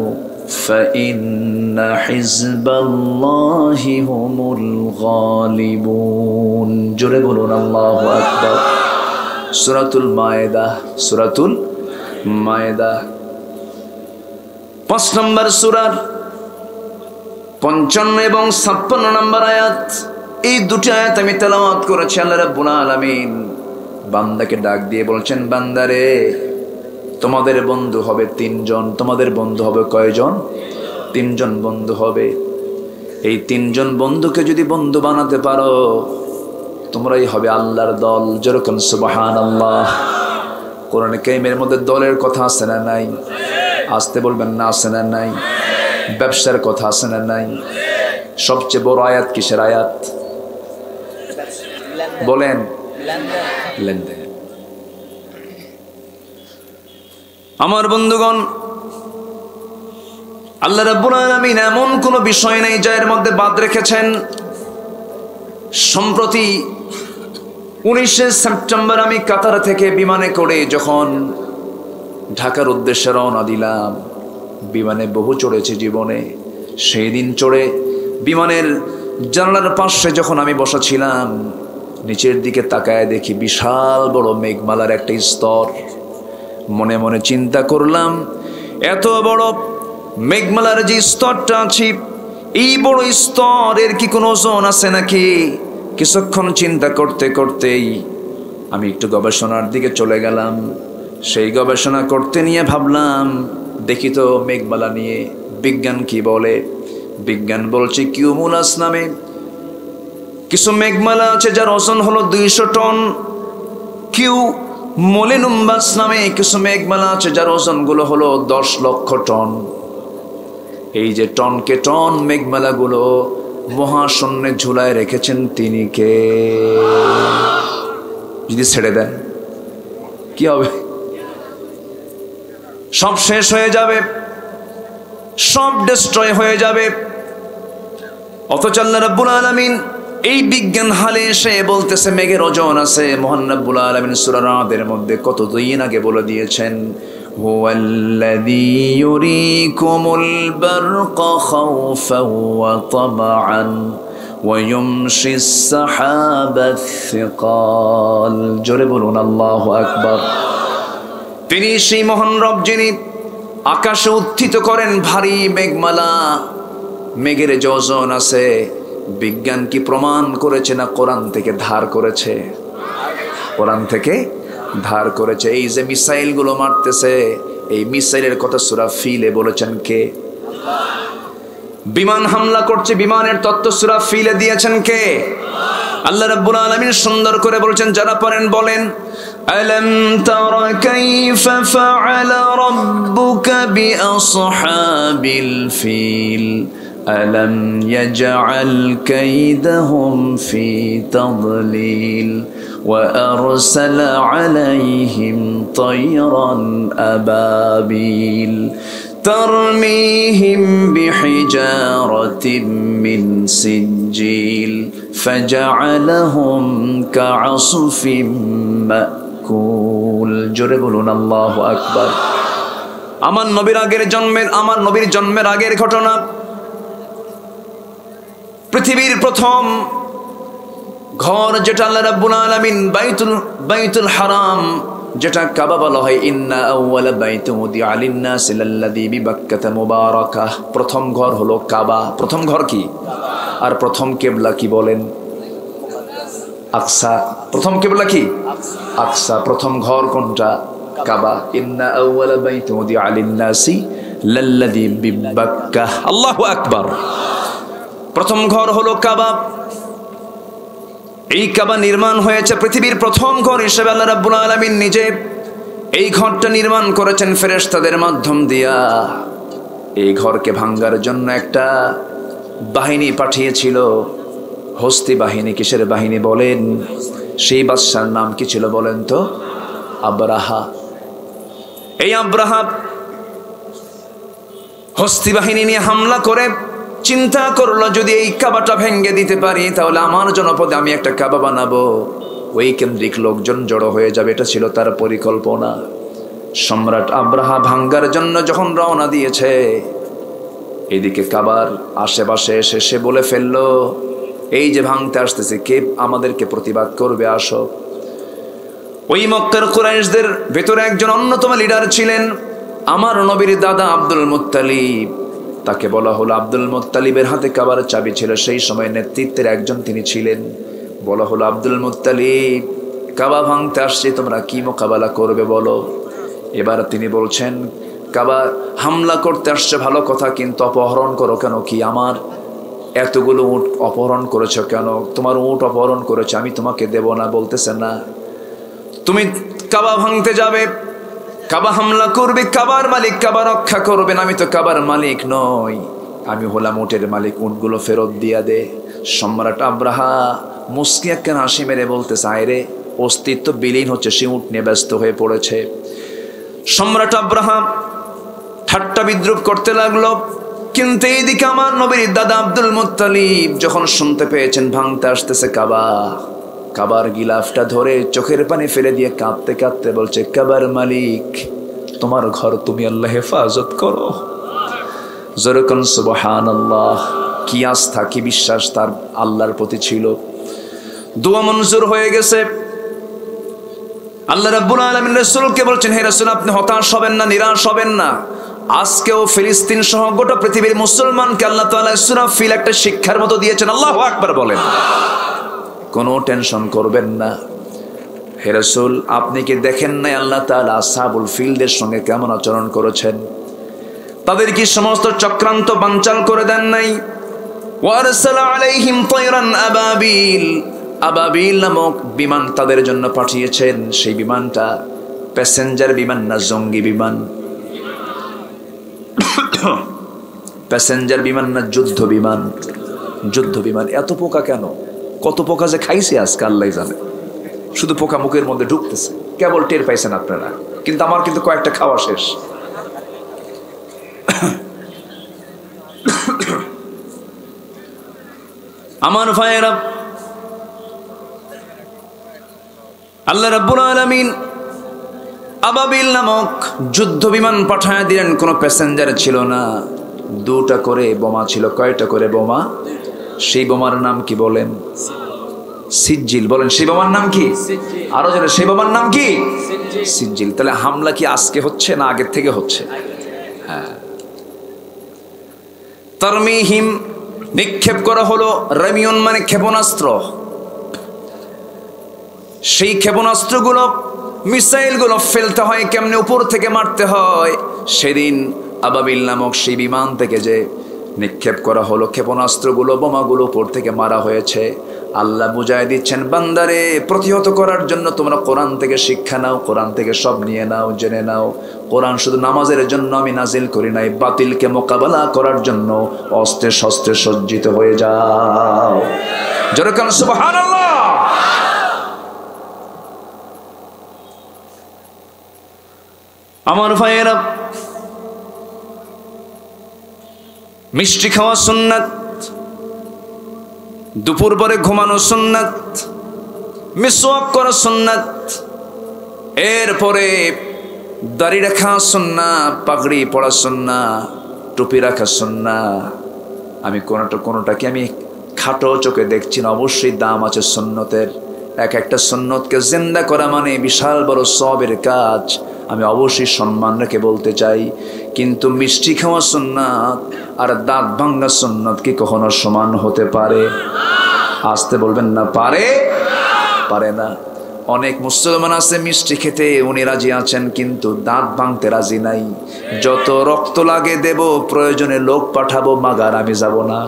فإن حزب الله هم الغالبون জোরে বলুন আল্লাহু আকবার। সূরাতুল মায়েদা 5 নম্বর সূরার 55 এবং 56 নম্বর আয়াত। এই দুটি আয়াত আমি তেলাওয়াত করেছি। আল্লাহ রাব্বুল আলামিন বান্দাকে ডাক দিয়ে বলছেন, বান্দারে তোমাদের বন্ধু হবে 3 জন। তোমাদের বন্ধু হবে কয়জন? 3 জন বন্ধু হবে। এই 3 জন বন্ধুকে যদি বন্ধু বানাতে পারো, তোমরাই হবে আল্লাহর দল। যেরকম সুবহানাল্লাহ। কোরআনে কারীমের মধ্যে দলের কথা আছে না নাই? আসতে বলবেন না, আছে না নাই? ব্যবসার কথা আছে না নাই? সবচেয়ে বড় আয়াত কিসের আয়াত বলেন? লেনদেন। আমার বন্ধুগণ, আল্লাহ রাব্বুল আলামিন এমন কোন বিষয় নেই যার মধ্যে বাদ রেখেছেন। সম্প্রতি 19 সেপ্টেম্বর আমি কাতার থেকে বিমানে করে যখন ঢাকার উদ্দেশ্যে রওনা দিলাম, বিমানে বহু চড়েছি জীবনে। সেই দিন চড়ে বিমানের জানালার পাশে যখন আমি বসা ছিলাম, নিচের দিকে তাকায় দেখি বিশাল বড় মেঘমালার একটা স্তর। মনে মনে চিন্তা করলাম, এত বড় মেঘমালার যে স্তরটা আছে, এই বড় স্তরের কি কোনো ওজন আছে নাকি? কিছুক্ষণ চিন্তা করতে করতেই আমি একটু গবেষণার দিকে চলে গেলাম। সেই গবেষণা করতে নিয়ে ভাবলাম, দেখি তো মেঘমালা নিয়ে বিজ্ঞান কি বলে। বিজ্ঞান বলছে কিউমুলাস নামে কিছু মেঘমালা আছে যার ওজন হলো 200 টন। মোলেনুম্বাস নামে কিছু মেঘমালা আছে যার ওজনগুলো হলো 10 লক্ষ টন। এই যে টনকে টন মেঘমালাগুলো মহাশূন্যে ঝুলায় রেখেছেন তিনি কে? যদি ছেড়ে দেন কি হবে? সব শেষ হয়ে যাবে, সব ডিস্ট্রয় হয়ে যাবে। অথচ আল্লাহ রাব্বুল আলামিন এই বিজ্ঞান হালে এসে বলতেছে মেঘের ওজন আছে। মহান রাব্বুল আলামিন সূরা রাদের মধ্যে কতদিন আগে বলে দিয়েছেন, হুয়াল্লাযী ইউরীকুমুল বারকা খাওফান ওয়া তামআন ওয়া ইউমশিস সাহাবাস সিকাল। জোরে বলুন আল্লাহু আকবার। তিনি সেই মহান রব যিনি আকাশে উত্থিত করেন ভারী মেঘমালা। মেঘের যে ওজন আছে, বিজ্ঞান কি প্রমাণ করেছে না কোরআন থেকে ধার করেছে? কোরআন থেকে ধার করেছে। এই যে মিসাইল গুলো মারতেছে, এই মিসাইলের কথা সূরা ফিলে বলেছেন কে? বিমান হামলা করছে, বিমানের তত্ত্ব সূরা ফিলে দিয়েছেন কে? আল্লাহ রাব্বুল আলামিন সুন্দর করে বলছেন, যারা পারেন বলেন, আলাম তারা কাইফা ফাআলা রাব্বুকা বিআসহাবিল ফিল ألم يجعل كيدهم في تضليل وأرسل عليهم طيرا أبابيل ترميهم بحجارة من سجيل فجعلهم كعصف مأكول জোরে বলুন আল্লাহু আকবার। আমার নবীর জন্মের আগের ঘটনা। পৃথিবীর প্রথম ঘর যেটা আল্লাহ রাব্বুল আলামিন বাইতুল হারাম, যেটা কাবা বলা হয়, ইন্না আউওয়ালা বাইতুন উদিআ লিন-নাসি লাল্লাযী বিবাক্কাতা মুবারাকাহ। প্রথম ঘর হলো কাবা। প্রথম ঘর কি? আর প্রথম কিবলা কি বলেন? আকসা। প্রথম কিবলা কি? আকসা। প্রথম ঘর কোনটা? কাবা। ইন্না আউওয়ালা বাইতুন উদিআ লিন-নাসি লাল্লাযী বিবাক্কাহ। আল্লাহু আকবার। প্রথম ঘর হলো কাবা। এই কাবা নির্মাণ হয়েছে পৃথিবীর প্রথম ঘর হিসেবে আল্লাহ রাব্বুল আলামিন নিজে এই ঘরটা নির্মাণ করেছেন ফেরেশতাদের মাধ্যম দিয়া। এই ঘরকে ভাঙ্গার জন্য একটা বাহিনী পাঠিয়েছিল, হস্তি বাহিনী। কিসের বাহিনী বলেন? সেই বাদশার নাম কি ছিল বলেন তো? আব্রাহা। এই আব্রাহা হস্তি বাহিনী নিয়ে হামলা করে চিন্তা করলো, যদি এই কাবাটা ভেঙে দিতে পারি তাহলে আমার জনপদে আমি একটা কাবা বানাবো, ওই কেন্দ্রিক লোকজন জড়ো হয়ে যাবে। এটা ছিল তার পরিকল্পনা। সম্রাট আব্রাহা ভাঙ্গার জন্য যখন রওনা দিয়েছে, এদিকে কাবার আশেপাশে এসে সে বলে ফেললো, এই যে ভাঙতে আসতেছে, কে আমাদেরকে প্রতিবাদ করবে? আসো। ওই মক্কার কুরাইশদের ভেতরে একজন অন্যতম লিডার ছিলেন আমার নবীর দাদা আব্দুল মুত্তালিব। তাকে বলা হলো, আব্দুল মুত্তালিবের হাতে কাবার চাবি ছিল, সেই সময় নেতৃত্বের একজন তিনি ছিলেন। বলা হলো, আব্দুল মুত্তালিব, কাবা ভাঙতে আসছে, তোমরা কি মোকাবেলা করবে বলো। এবার তিনি বলছেন, কাবা হামলা করতে আসছে ভালো কথা, কিন্তু অপহরণ করো কেন? কি আমার এতগুলো উট অপহরণ করেছো কেন? তোমার উট অপহরণ করেছে, আমি তোমাকে দেব না। বলতেছে না, তুমি কাবা ভাঙতে যাবে, কাবা হামলা করবে, কাবার মালিক কাবা রক্ষা করবেন, আমি তো কাবার মালিক নই, আমি হলাম উটের মালিক, উটগুলো ফেরত দিয়া দে। সম্রাট আব্রাহা মুস্কি একটা হাসি মেরে বলতেছে, আয়রে অস্তিত্ব বিলীন হচ্ছে, সে উট নিয়ে ব্যস্ত হয়ে পড়েছে। সম্রাট আব্রাহা ঠাট্টা বিদ্রুপ করতে লাগলো। কিন্তু এইদিকে আমার নবীর দাদা আব্দুল মুত্তালিব যখন শুনতে পেয়েছেন ভাঙতে আসতেছে কাবা, কাবার গিলাফটা ধরে চোখের পানি ফেলে দিয়ে কাঁদতে কাঁদতে বলছে, কাবার মালিক, তোমার ঘর তুমি আল্লাহ হেফাজত করো। যেরকম সুবহানাল্লাহ। কি আস্থা, কি বিশ্বাস তার আল্লাহর প্রতি ছিল। দোয়া মঞ্জুর হয়ে গেছে। আল্লাহ রাব্বুল আলামিন রাসূলকে বলছেন, হে রাসূল, আপনি হতাশ হবেন না, নিরাশ হবেন না। আজকেও ফিলিস্তিন সহ গোটা পৃথিবীর মুসলমানকে আল্লাহ তাআলা সূরা ফিল একটা শিক্ষার মতো দিয়েছেন। আল্লাহু আকবার বলেন। কোনো টেনশন করবেন না। হে রাসূল, আপনি কি দেখেন নাই আল্লাহ তাআলা আসহাবুল ফিলদের সঙ্গে কেমন আচরণ করেছেন? তাদের কি সমস্ত চক্রান্ত বানচাল করে দেন নাই? ওয়ারসালা আলাইহিম তায়রান আবাবিল, আবাবিল নামক বিমান তাদের জন্য পাঠিয়েছেন। সেই বিমানটা প্যাসেঞ্জার বিমান না জঙ্গি বিমান? প্যাসেঞ্জার বিমান না যুদ্ধ বিমান? যুদ্ধ বিমান। এত পোকা কেন? কত পোকা যে খাইছে আজকে আল্লাহ জানে। শুধু পোকা মুখের মধ্যে ঢুকতেছে, কেবল টের পাইছেন আপনারা, কিন্তু আমার কিন্তু কয়েকটা খাওয়া শেষ। আমার ভাইয়েরা, আল্লাহ রাব্বুল আলামিন আবাবিল নামক যুদ্ধ বিমান পাঠায় দিলেন। কোনো প্যাসেঞ্জার ছিল না, দুটা করে বোমা ছিল। কয়টা করে বোমা? সেই বোমার নাম কি বলেন? সিজ্জিল। বলেন, সেই বোমার নাম কি? আরো জোরে, সেই বোমার নাম কি? সিজ্জিল। তাহলে হামলা কি আজকে হচ্ছে না আগের থেকে হচ্ছে? হ্যাঁ। তারমিহিম, নিক্ষেপ করা হলো। রামিয়ন মানে ক্ষেপণাস্ত্র। সেই ক্ষেপণাস্ত্রগুলো, মিসাইলগুলো ফেলতে হয় কেমনে, উপর থেকে মারতে হয়। সেদিন আবাবিল নামক সেই বিমান থেকে যে নিক্ষেপ করা হলো ক্ষেপণাস্ত্রগুলো, বোমাগুলো উপর থেকে মারা হয়েছে। আল্লাহ বুঝায় দিচ্ছেন, বান্দারে, প্রতিহত করার জন্য তোমরা কোরআন থেকে শিক্ষা নাও, কোরআন থেকে সব নিয়ে নাও, জেনে নাও। কোরআন শুধু নামাজের জন্য আমি নাজিল করি নাই, বাতিলকে মোকাবেলা করার জন্য অস্ত্রে শস্ত্রে সজ্জিত হয়ে যাও। যেরকম সুবহানাল্লাহ। আমার ভাইয়েরা, মিষ্টি খাওয়া সুন্নাত, দুপুর পরে ঘুমানো সুন্নাত, মিসওয়াক করা সুন্নাত, এরপরে দাড়ি রাখা সুন্নাত, পাগড়ি পরা সুন্নাত, টুপি রাখা সুন্নাত। আমি কোনোটাকে আমি খাটো চোখে দেখছি না, অবশ্যই দাম আছে সুন্নতের। এক একটা সুন্নতকে জিন্দা করা মানে বিশাল বড় সওয়াবের কাজ। আমি অবশ্যই সম্মান রেখে বলতে চাই, কিন্তু মিষ্টি খাওয়া সুন্নাত আর দাঁত ভাঙ্গা সুন্নাত কি কখনো সমান হতে পারে? আসতে বলবেন না, পারে? পারে না। অনেক মুসলমান আছে মিষ্টি খেতে উনি রাজি আছেন, কিন্তু দাঁত ভাঙতে রাজি নাই। যত রক্ত লাগে দেব, প্রয়োজনে লোক পাঠাবো, মাগার আমি যাব না।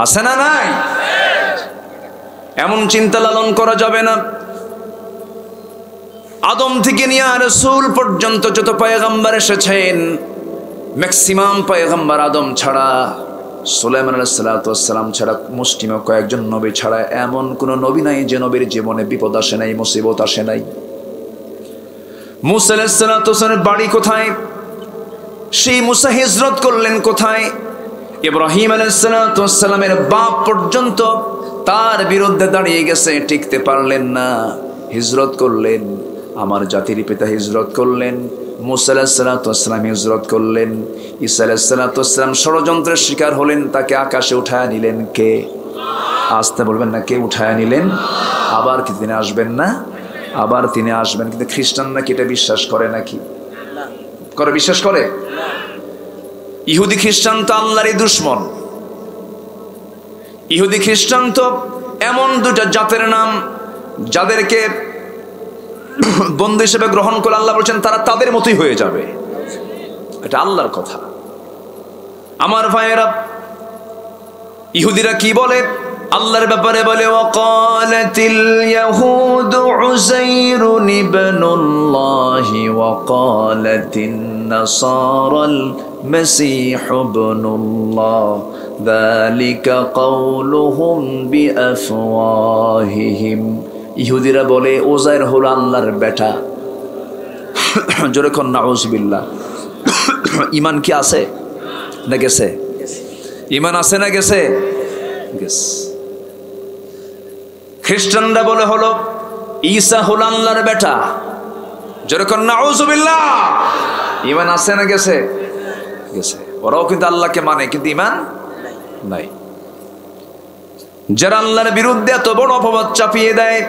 আছে না নাই? এমন চিন্তা লালন করা যাবে না। আদম থেকে নিয়ে রাসূল পর্যন্ত যত পয়গম্বর এসেছেন ম্যাক্সিমাম পয়গম্বর আদম ছাড়া, সুলাইমান আলাইহিস সালাতু ওয়াস সালাম ছাড়া, মুসলিমে কয়েকজন নবী ছাড়া এমন কোন নবী নাই যে নবীর জীবনে বিপদ আসে নাই, মুসিবত আসে নাই। মুসা আলাইহিস সালাতু ওয়াস সালামের বাড়ি কোথায়? সেই মুসা হিজরত করলেন কোথায়? ইব্রাহিম আলাইহিস সালাতু ওয়াস সালামের বাপ পর্যন্ত তার বিরুদ্ধে দাঁড়িয়ে গেছে, টিকতে পারলেন না, হিজরত করলেন। আমার জাতির পিতা হিজরত করলেন, মুসা আলাইহিস সালাতু ওয়াস সালাম হিজরত করলেন। ঈসা আলাইহিস সালাতু ওয়াস সালাম ষড়যন্ত্রের শিকার হলেন, তাকে আকাশে উঠায় নিলেন কে? আসতে বলবেন না, কে উঠায় নিলেন? আবার কি তিনি আসবেন না? আবার তিনি আসবেন। কিন্তু খ্রিস্টানরা কি এটা বিশ্বাস করে নাকি? করে, বিশ্বাস করে? ইহুদি খ্রিস্টান তো আল্লাহরই দুশমন। ইহুদি খ্রিস্টান তো এমন দুটা জাতের নাম যাদেরকে বন্ধু হিসেবে গ্রহণ করে আল্লাহ বলছেন তারা তাদের মতোই হয়ে যাবে। এটা আল্লাহর কথা। আমার ভাইয়েরা, ইহুদিরা কি বলে আল্লাহর ব্যাপারে? বলে ওয়াকালাতিল ইয়াহুদু উযাইরুন ইবনুল্লাহি ওয়াকালাতিন নাসারাল মাসীহু ইবনুল্লাহ যালিকা কাওলুহুম বিআফওয়াহিহিম। ইহুদিরা বলে ওজাইর হলো আল্লাহর বেটা। জোরে কোন নাউজুবিল্লাহ। ঈমান কি আছে না গেছে? ঈমান আছে না গেছে? গেছে। খ্রিস্টানরা বলে হলো ঈসা হলো আল্লাহর বেটা। জোরে কোন নাউজুবিল্লাহ। ঈমান আছে না গেছে? গেছে। ওরাও কিন্তু আল্লাহকে মানে, কিন্তু ঈমান নাই। যারা আল্লাহর বিরুদ্ধে এত বড় অপবাদ চাপিয়ে দেয়,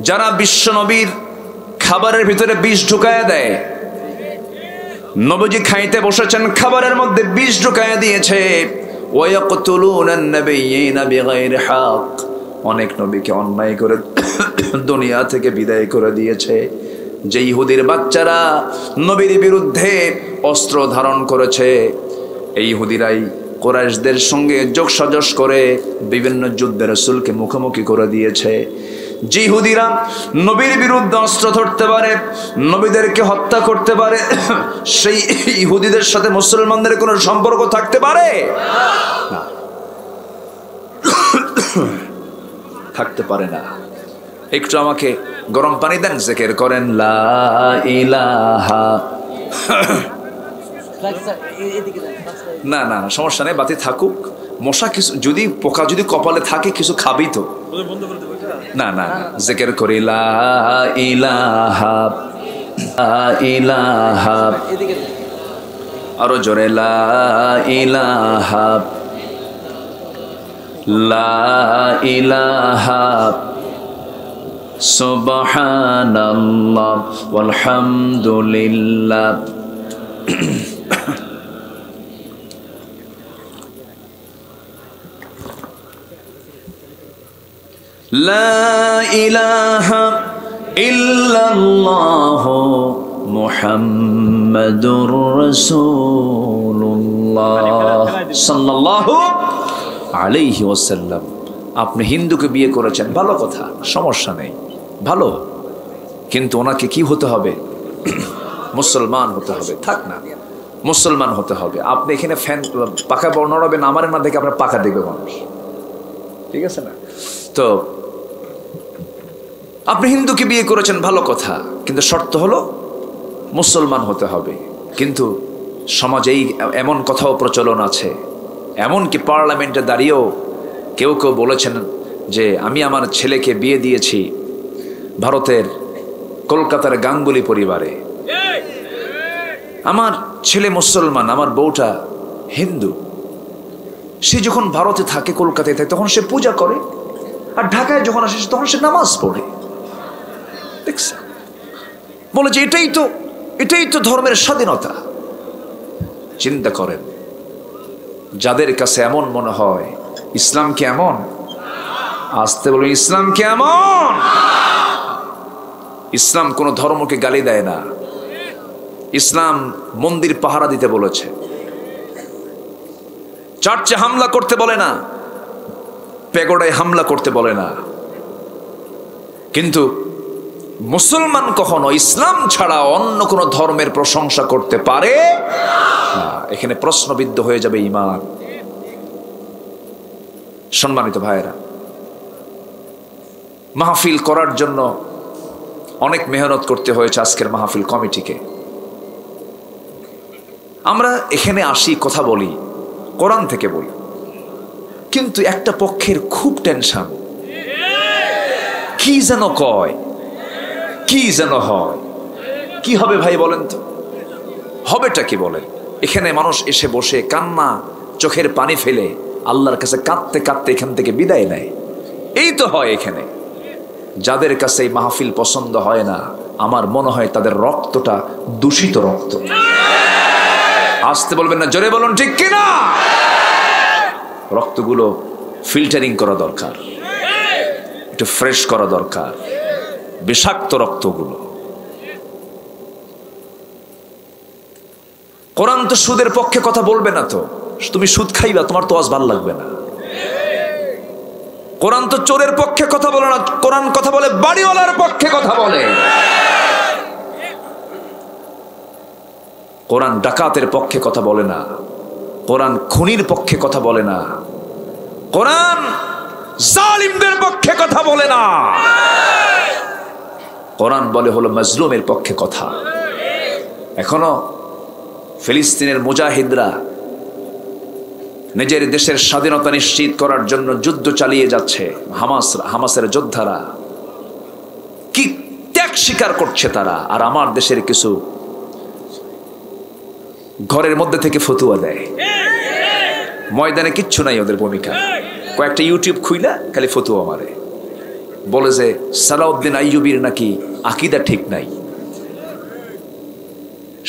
যারা বিশ্ব নবীর খাবারের ভিতরে বিষ ঢুকায় দেয়, নবীজি খাইতে বসেছেন খাবারের মধ্যে বিষ ঢুকায় দিয়েছে, ওয়ায়াকতুলুনান নাবিয়্যিনা বিগাইরি হক, অনেক নবীকে অন্যায় করে দুনিয়া থেকে বিদায় করে দিয়েছে। যে ইহুদির বাচ্চারা নবীর বিরুদ্ধে অস্ত্র ধারণ করেছে, এই ইহুদিরাই কুরাইশদের সঙ্গে যোগসাজশ করে বিভিন্ন যুদ্ধে রাসূলকে মুখোমুখি করে দিয়েছে। যে ইহুদিরা নবীর বিরুদ্ধে অস্ত্র ধরতে পারে, নবীদেরকে হত্যা করতে পারে, সেই ইহুদিদের সাথে মুসলমানদের কোনো সম্পর্ক থাকতে পারে না, থাকতে পারে না। একটু আমাকে গরম পানি দেন, জিকির করেন লা ইলাহা। না না না, সমস্যা নেই, বাতি থাকুক। মশা কিছু যদি, পোকা যদি কপালে থাকে কিছু খাবি তো। না না না, জিকির করি লা ইলাহা লা ইলাহা, আরো জোরে লা ইলাহা লা ইলাহা সুবহানাল্লাহ ওয়ালহামদুলিল্লাহ। লা ইলাহা ইল্লাল্লাহ মুহাম্মাদুর রাসূলুল্লাহ সাল্লাল্লাহু আলাইহি ওয়াসাল্লাম। আপনি হিন্দুকে বিয়ে করেছেন, ভালো কথা, সমস্যা নেই, ভালো, কিন্তু ওনাকে কি হতে হবে? মুসলমান হতে হবে। থাক না, মুসলমান হতে হবে। আপনি এখানে ফ্যান পাখা নড়াবেন, আমার না দেখে আপনার পাখা দেখবে মানুষ, ঠিক আছে না? তো আপনি হিন্দুকে বিয়ে করেছেন, ভালো কথা, কিন্তু শর্ত হলো মুসলমান হতে হবে। কিন্তু সমাজেই এমন কথাও প্রচলন আছে, এমনকি পার্লামেন্টে দাঁড়িয়েও কেউ কেউ বলেছেন যে আমি আমার ছেলেকে বিয়ে দিয়েছি ভারতের কলকাতার গাঙ্গুলি পরিবারে, আমার ছেলে মুসলমান, আমার বউটা হিন্দু। সে যখন ভারতে থাকে, কলকাতায় থাকে, তখন সে পূজা করে, আর ঢাকায় যখন আসে তখন সে নামাজ পড়ে। দেখছে, বলে যে এটাই তো ধর্মের স্বাধীনতা। চিন্তা করেন, যাদের কাছে এমন মনে হয় ইসলাম কি এমন? আসতে বলুন, ইসলাম কি এমন? ইসলাম কোন ধর্মকে গালি দেয় না। ইসলাম মন্দির পাহারা দিতে বলেছে, চার্চে হামলা করতে বলে না, প্যাগোডায় হামলা করতে বলে না। কিন্তু মুসলমান কখনো ইসলাম ছাড়া অন্য কোনো ধর্মের প্রশংসা করতে পারে না। এখানে প্রশ্নবিদ্ধ হয়ে যাবে ঈমান। সম্মানিত ভাইয়েরা, মাহফিল করার জন্য অনেক মেহনত করতে হয়েছে আজকের মাহফিল কমিটিকে। আমরা এখানে আসি, কথা বলি, কোরআন থেকে বলি, কিন্তু একটা পক্ষের খুব টেনশন, কি যেন কয়, কি যেন হয়, কি হবে ভাই বলেন তো, হবেটা কি বলেন? এখানে মানুষ এসে বসে কান্না চোখের পানি ফেলে আল্লাহর কাছে কাঁদতে কাঁদতে এখান থেকে বিদায় নেয়। এই তো হয় এখানে। যাদের কাছে এই মাহফিল পছন্দ হয় না, আমার মনে হয় তাদের রক্তটা দূষিত রক্ত। আসতে বলবেন না, জোরে বলুন ঠিক কিনা? রক্তগুলো ফিল্টারিং করা দরকার, একটু ফ্রেশ করা দরকার, বিষাক্ত রক্তগুলো। কোরআন তো সুদের পক্ষে কথা বলবে না। তো তুমি সুদ খাইবা, তোমার তো আজ ভালো লাগবে না। কোরআন তো চোরের পক্ষে কথা বলে না, কোরআন কথা বলে বাড়িওয়ালার পক্ষে কথা বলে। কোরআন ডাকাতের পক্ষে কথা বলে না, কোরআন খুনির পক্ষে কথা বলে না, কোরআন জালিমদের পক্ষে কথা বলে না। কোরআন বলে হলো মাজলুমের পক্ষে কথা। এখনো ফিলিস্তিনের মুজাহিদরা নিজের দেশের স্বাধীনতা নিশ্চিত করার জন্য যুদ্ধ চালিয়ে যাচ্ছে। হামাসের যোদ্ধারা কি ত্যাগ স্বীকার করছে তারা। আর আমার দেশের কিছু ঘরের মধ্যে থেকে ফতুয়া দেয়, ময়দানে কিচ্ছু নাই ওদের ভূমিকা। কয়েকটা ইউটিউব খুইলা খালি ফতুয়া মারে, বলে যে সালাউদ্দিন আইয়ুবীর নাকি আকীদা ঠিক নাই।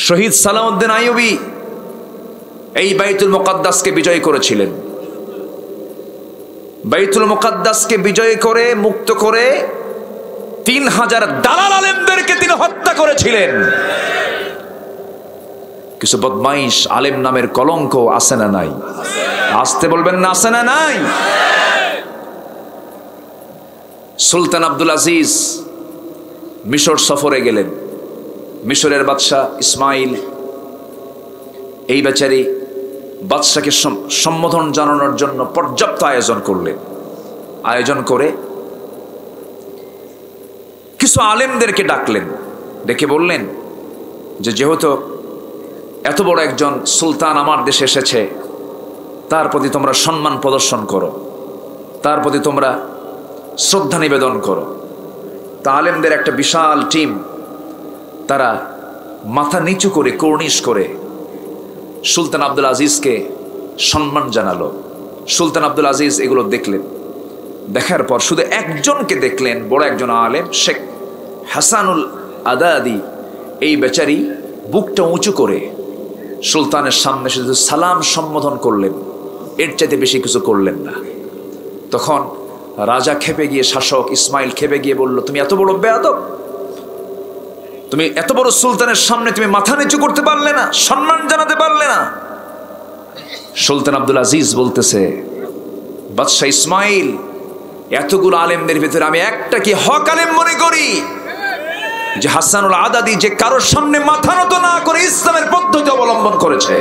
শহীদ সালাউদ্দিন আইয়ুবী এই বাইতুল মুকাদ্দাসকে বিজয় করেছিলেন। বাইতুল মুকাদ্দাসকে বিজয় করে মুক্ত করে 3000 দালাল আলেমদেরকে তিনি হত্যা করেছিলেন। কিছু বদমাইশ আলেম নামের কলঙ্ক আছে না নাই? আসতে বলবেন না, আছে না নাই? সুলতান আব্দুল আজিজ মিশর সফরে গেলেন। মিশরের বাদশাহ ইসমাইল এই বেচারি বাদশাকে সম্বোধন জানানোর জন্য পর্যাপ্ত আয়োজন করলেন। আয়োজন করে কিছু আলেমদেরকে ডাকলেন, ডেকে বললেন যে যেহেতু এত বড় একজন সুলতান আমার দেশে এসেছে, তার প্রতি তোমরা সম্মান প্রদর্শন করো, তার প্রতি তোমরা শ্রদ্ধা নিবেদন করো। তা আলেমদের একটা বিশাল টিম, তারা মাথা নিচু করে কর্নিশ করে সুলতান আব্দুল আজিজকে সম্মান জানালো। সুলতান আব্দুল আজিজ এগুলো দেখলেন। দেখার পর শুধু একজনকে দেখলেন, বড় একজন আলেম শেখ হাসানুল আদাদি। এই বেচারি বুকটা উঁচু করে সুলতানের সামনে শুধু সালাম সম্বোধন করলেন, এর চাইতে বেশি কিছু করলেন না। তখন রাজা খেপে গিয়ে, শাসক ইসমাইল খেপে গিয়ে বলল, তুমি এত বড় বেয়াদব, তুমি এত বড় সুলতানের সামনে তুমি মাথা নিচু করতে পারলে না, সম্মান জানাতে পারলে না। সুলতান আব্দুল আজিজ বলতেছে, বাদশাহ ইসমাইল, এতগুলো আলেমদের ভিতরে আমি একটা কি হক আলেম মনে করি যে হাসানুল আদাদি, যে কারোর সামনে মাথা নত না করে ইসলামের পদ্ধতি অবলম্বন করেছে।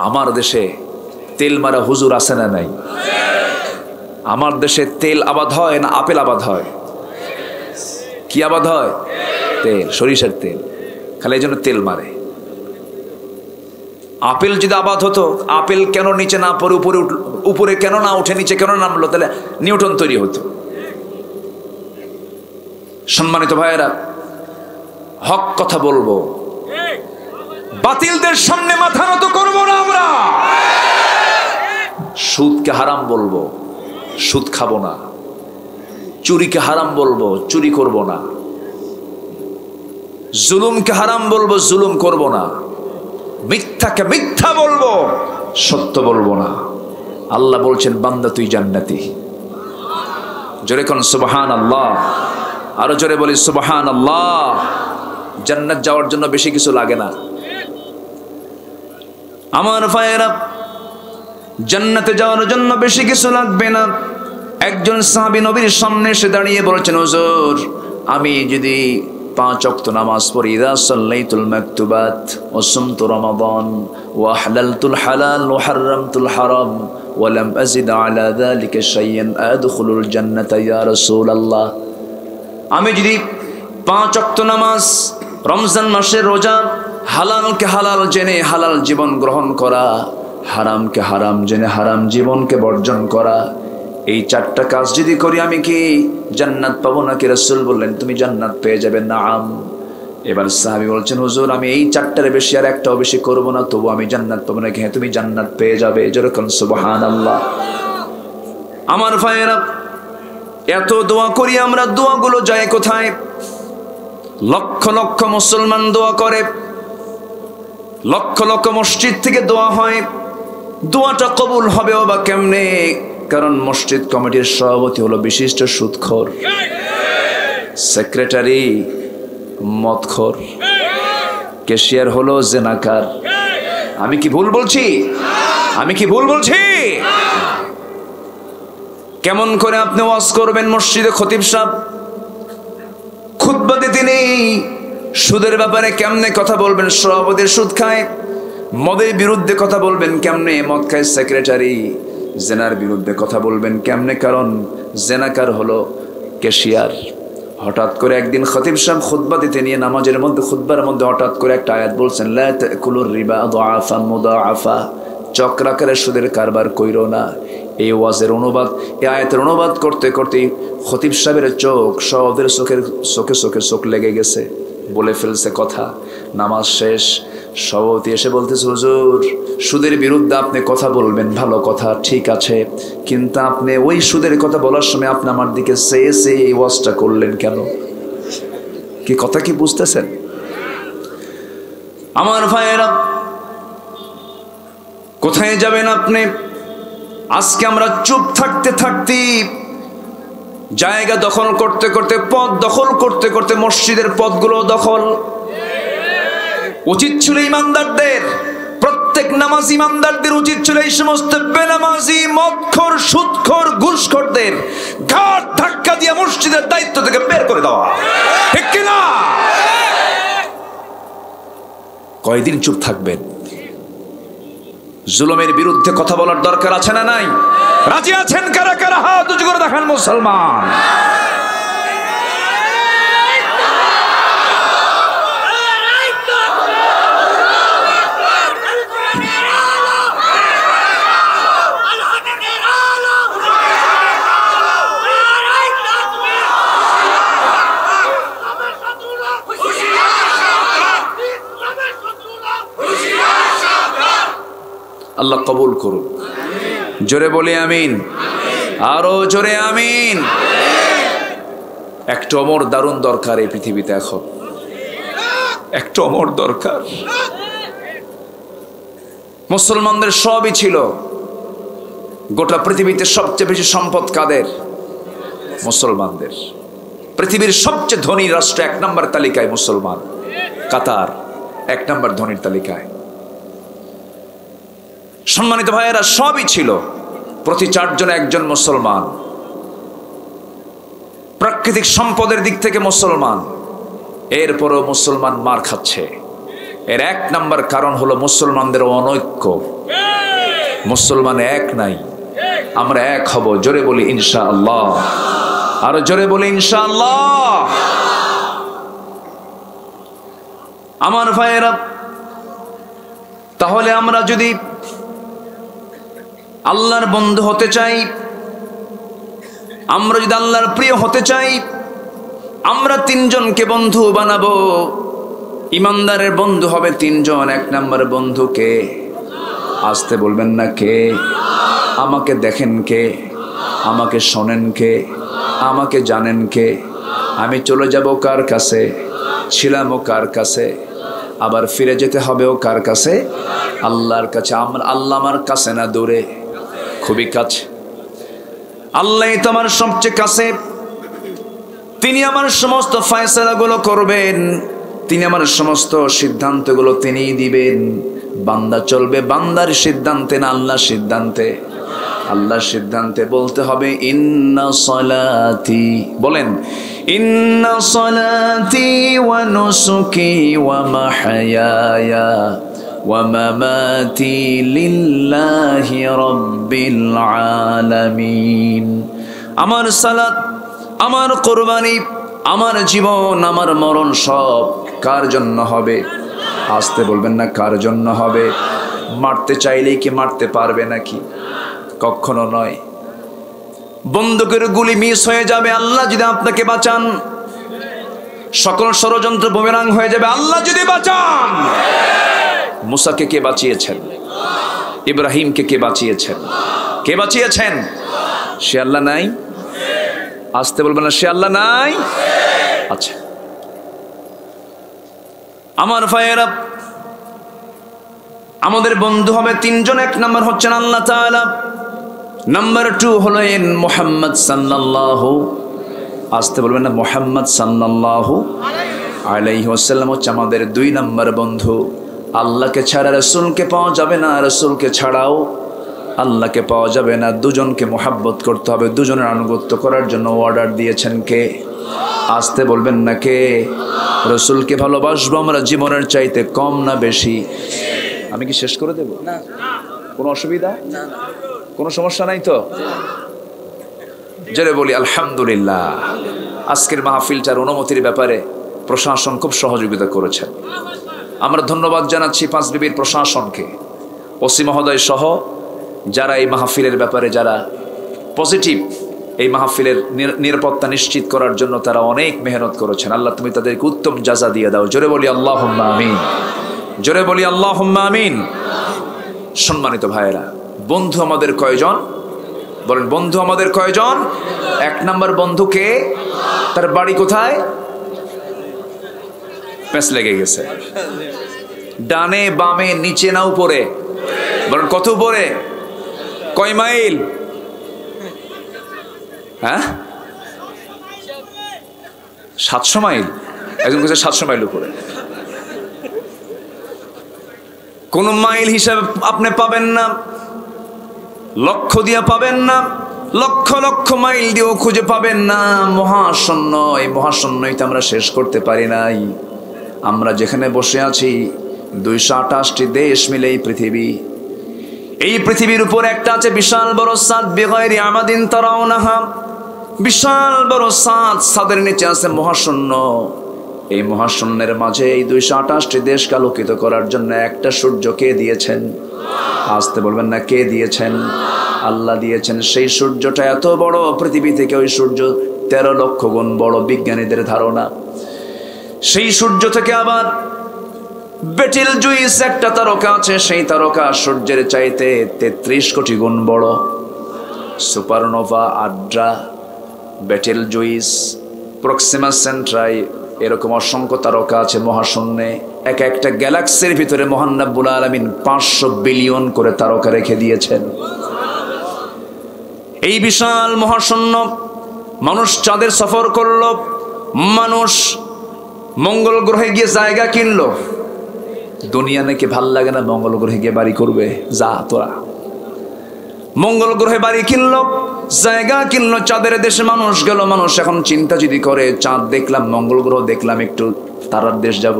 আমার দেশে তেল মারা হুজুর আছে না নাই? আমার দেশে তেল আবাদ হয় না আপেল আবাদ হয়? কি আবাদ হয়? তেল, সরিষার তেল। খালি এই জন্য তেল মারে। আপেল যদি আবাদ হতো, আপেল কেন নিচে না পড়ে উপরে উপরে কেন না উঠে নিচে কেন নামলো? তাহলে নিউটন তৈরি হতো। সম্মানিত ভাইয়েরা, হক কথা বলবো, বাতিলদের সামনে মাথা নত করবো না আমরা। সুদকে হারাম বলবো, সুদ খাবো না। চুরিকে হারাম বলবো, চুরি করব না। জুলুমকে হারাম বলবো, জুলুম করব না। মিথ্যাকে মিথ্যা বলবো, সত্য বলবো না। আল্লাহ বলছেন, বান্দা তুই জান্নাতি। জোরে কোন সুবহানাল্লাহ। আরো জোরে বলি সুবহানাল্লাহ। জান্নাত যাওয়ার জন্য বেশি কিছু লাগে না আমার ভাইয়েরা, জান্নাতে যাওয়ার জন্য বেশি কিছু লাগবে না। একজন সাহাবী নবীর সামনে এসে দাঁড়িয়ে বলেছেন, হুজুর আমি যদি 5 ওয়াক্ত নামাজ পড়ি, ইযা সাল্লাইতুল মাকতুবাত ওয়া সুমতু রমাদান ওয়া হালালতুল হালাল ওয়া হারামতুল হারাম ওয়া লাম আযিদ আলা যালিকা শাইয়ান আদখুলুল জান্নাতা ইয়া রাসূলুল্লাহ। আমি যদি 5 ওয়াক্ত নামাজ, রমজান মাসের রোজা, হালালকে হালাল জেনে হালাল জীবন গ্রহণ করা, হারামকে হারাম জেনে হারাম জীবনকে বর্জন করা, এই 4টা কাজ যদি করি আমি কি জান্নাত পাবো নাকি? রাসূল বললেন, তুমি জান্নাত পেয়ে যাবে। নাম। এবার সাহাবী বলছেন, হুজুর আমি এই 4টার বেশি আর একটাও বেশি করব না, তবু আমি জান্নাত পাবো নাকি? হ্যাঁ, তুমি জান্নাত পেয়ে যাবে। যেরকম সুবহানাল্লাহ। আমার ভাইয়েরা, এত দোয়া করি আমরা, দোয়াগুলো যায় কোথায়? লক্ষ লক্ষ মুসলমান দোয়া করে, লক্ষ লক্ষ মসজিদ থেকে দোয়া হয়, দোয়াটা কবুল হবেও বা কেমনে? কারণ মসজিদ কমিটির সভাপতি হলো বিশিষ্ট সুদখোর, সেক্রেটারি মদখোর, ক্যাশিয়ার হলো জেনাকার। আমি কি ভুল বলছি? আমি কি ভুল বলছি? কেমন করে আপনি ওয়াজ করবেন মসজিদে? খতিব সাহেব খুতবা দিতে নেই, সুদের ব্যাপারে কেমনে কথা বলবেন? সভাপতি সুদ খায়। মদের বিরুদ্ধে কথা বলবেন কেমনে? মদ খায় সেক্রেটারি। জেনার বিরুদ্ধে কথা বলবেন কেমনে? কারণ জেনাকার হলো ক্যাশিয়ার। হঠাৎ করে একদিন খতিব সাহেব খুতবা দিতে নিয়ে নামাজের মধ্যে, খুতবার মধ্যে হঠাৎ করে একটা আয়াত বলছেন, লা তাকুলুর রিবা আদআফান মুদাআফা, চক্রাকারে সুদের কারবার কইরো না। এই ওয়াজের অনুবাদ, এই আয়াতের অনুবাদ করতে করতে খতিব সাহেবের চোখ, সওদের চোখে লেগে গেছে, বলে ফেলছে কথা। নামাজ শেষ, সভাপতি এসে বলতেছে, হুজুর সুদের বিরুদ্ধে আপনি কথা বলবেন, ভালো কথা, ঠিক আছে, কিন্তু আপনি ওই সুদের কথা বলার সময় আপনি আমার দিকে চেয়ে এই ওয়াজটা করলেন কেন? কি কথা কি বুঝতেছেন? আমার ভাইয়েরা, কোথায় যাবেন আপনি? আজকে আমরা চুপ থাকতে থাকতে, জায়গা দখল করতে করতে, পদ দখল করতে করতে মসজিদের পদগুলো দখল। উচিত ছিল ইমানদারদের, প্রত্যেক নামাজি ইমানদারদের উচিত ছিল এই সমস্ত বেনামাজি, মদখোর, সুদখোর, ঘুষখোরদের ঘাট ধাক্কা দিয়ে মসজিদের দায়িত্ব থেকে বের করে দেওয়া, ঠিক কিনা? কয়দিন চুপ থাকবেন? জুলুমের বিরুদ্ধে কথা বলার দরকার আছে না নাই? রাজি আছেন কারা কারা? হাত উঁচু করে দেখান মুসলমান। আল্লাহ কবুল করুন। জোরে বলি আমিন, আরো জোরে আমিন। একটা অমর দারুণ দরকার এই পৃথিবীতে, এখন একটা অমর দরকার। মুসলমানদের সবই ছিল, গোটা পৃথিবীতে সবচেয়ে বেশি সম্পদ কাদের? মুসলমানদের। পৃথিবীর সবচেয়ে ধনী রাষ্ট্র 1 নম্বর তালিকায় মুসলমান। কাতার 1 নম্বর ধনীর তালিকায়। সম্মানিত ভাইয়েরা, সবই ছিল, প্রতি 4 জনে 1 জন মুসলমান। প্রাকৃতিক সম্পদের দিক থেকে মুসলমান, এরপরও মুসলমান মার খাচ্ছে। এর 1 নম্বর কারণ হলো মুসলমানদের অনৈক্য। মুসলমান এক নাই, আমরা এক হব। জোরে বলি ইনশাআল্লাহ, আরো জোরে বলি ইনশাআল্লাহ। আমার ভাইয়েরা, তাহলে আমরা যদি আল্লাহর বন্ধু হতে চাই, আমরা যদি আল্লাহর প্রিয় হতে চাই, আমরা 3 জনকে বন্ধু বানাবো। ইমানদারের বন্ধু হবে 3 জন। 1 নম্বর বন্ধু কে? আসতে বলবেন না কে? আমাকে দেখেন কে? আমাকে শোনেন কে? আমাকে জানেন কে? আমি চলে যাব কার কাছে? ছিলামও কার কাছে? আবার ফিরে যেতে হবেও কার কাছে? আল্লাহর কাছে। আল্লাহ আমার কাছে না দূরে? খুবই কাছে। আল্লাহ তোমার সবচেয়ে কাছে। তিনি আমার সমস্ত ফয়সালাগুলো করবেন, তিনি আমার সমস্ত সিদ্ধান্তগুলো তিনিই দিবেন। বান্দা চলবে বান্দার সিদ্ধান্তে না আল্লাহর সিদ্ধান্তে? আল্লাহর সিদ্ধান্তে বলতে হবে ইন্না সলাতি, বলেন ইন্না সলাতি ওয়া নুসুকি ওয়া মাহইয়ায়া ওয়া মামাতি লিল্লাহি রাব্বিল আলামিন। আমার সালাত, আমার কুরবানি, আমার জীবন, আমার মরণ সব কার জন্য হবে? আসতে বলবেন না, কার জন্য হবে? মারতে চাইলেই কি মারতে পারবে নাকি? কখনো নয়। বন্দুকের গুলি মিস হয়ে যাবে, আল্লাহ যদি আপনাকে বাঁচান। সকল ষড়যন্ত্র বুমেরাং হয়ে যাবে, আল্লাহ যদি বাঁচান। মুসাকে কে বাঁচিয়েছেন? ইব্রাহিমকে কে বাঁচিয়েছেন? কে বাঁচিয়েছেন? সে আল্লাহ নাই? আসতে বলবেন না, সে আল্লাহ নাই? আচ্ছা আমার ভাইয়েরা, আমাদের বন্ধু হবে তিনজন। এক নম্বর হচ্ছেন আল্লাহ তাআলা, নাম্বার 2 হলেন মুহাম্মদ সাল্লাল্লাহু, আসতে বলবেন না, মুহাম্মদ সাল্লাল্লাহু আলাইহি ওয়াসাল্লাম হচ্ছে আমাদের 2 নম্বর বন্ধু। আল্লাহকে ছাড়া রাসূলকে পাওয়া যাবে না, রাসূলকে ছাড়াও আল্লাহকে পাওয়া যাবে না। দুজনকে মোহাব্বত করতে হবে, দুজনের আনুগত্য করার জন্য অর্ডার দিয়েছেন কে? আসতে বলবেন না, কে? রাসূলকে ভালোবাসবো আমরা জীবনের চাইতে কম না বেশি? আমি কি শেষ করে দেব? না। কোনো অসুবিধা? না। কোনো সমস্যা নাই তো? জোরে বলি আলহামদুলিল্লাহ। আজকের মাহফিলটার অনুমতির ব্যাপারে প্রশাসন খুব সহযোগিতা করেছেন। আমরা ধন্যবাদ জানাচ্ছি পাঁচ বিবির প্রশাসনকে, ওসি মহোদয় সহ যারা এই মাহফিলের ব্যাপারে যারা পজিটিভ, এই মাহফিলের নিরাপত্তা নিশ্চিত করার জন্য তারা অনেক মেহনত করেছেন। আল্লাহ তুমি তাদেরকে উত্তম জাযা দিয়ে দাও। জোরে বলি আল্লাহুম্মা আমিন, জোরে বলি আল্লাহুম্মা আমিন। সম্মানিত ভাইয়েরা, বন্ধু আমাদের কয়জন? বলেন বন্ধু আমাদের কয়জন? 1 নম্বর বন্ধুকে, তার বাড়ি কোথায়? প্যাঁচ লেগে গেছে। ডানে বামে নিচে না উপরে? বলেন কত উপরে? কয় মাইল? হ্যাঁ 700 মাইল। একজন কাছে 700 মাইল উপরে। কোন মাইল হিসাবে আপনি পাবেন না, লক্ষ দিয়ে পাবেন না, লক্ষ লক্ষ মাইল দিয়েও খুঁজে পাবেন না। মহাশূন্য, এই মহাশূন্যই তো আমরা শেষ করতে পারি নাই। আমরা যেখানে বসে আছি 228টি দেশ মিলে এই পৃথিবী। এই পৃথিবীর উপর একটা আছে বিশাল বড় সাদ, বিগাইরি আমাদিন তারাউনাহা, বিশাল বড় সাদ, সাদের নিচে আছে মহাশূন্য। এই মহাশূন্যের মাঝে এই 228টি দেশকে আলোকিত করার জন্য একটা সূর্য কে দিয়েছেন? আসতে বলবেন না, কে দিয়েছেন? আল্লাহ দিয়েছেন। সেই সূর্যটা এত বড়, পৃথিবী থেকে ওই সূর্য 13 লক্ষ গুণ বড়, বিজ্ঞানীদের ধারণা। সেই সূর্য থেকে আবার বেটেল জুইস একটা তারকা আছে, সেই তারকা সূর্যের চাইতে 33 কোটি গুণ বড়। সুপারনোভা, আড্রা, বেটেল জুইস, প্রক্সিমা সেন্ট্রাই, এরকম অসংখ্য তারকা আছে মহাশূন্যে। এক একটা গ্যালাক্সির ভিতরে মহান রব্বুল আলামিন 500 বিলিয়ন করে তারকা রেখে দিয়েছেন। এই বিশাল মহাশূন্য, মানুষ চাঁদের সফর করলো, মানুষ মঙ্গল গ্রহে গিয়ে জায়গা কিনলো। দুনিয়া নাকি ভাল লাগে না, মঙ্গল গ্রহে গিয়ে বাড়ি করবে, যা তোরা। মঙ্গল গ্রহে বাড়ি কিনলো, জায়গা কিনলো, চাঁদের দেশে মানুষ গেল। মানুষ এখন চিন্তা যদি করে, চাঁদ দেখলাম, মঙ্গল গ্রহ দেখলাম, একটু তারার দেশ যাব।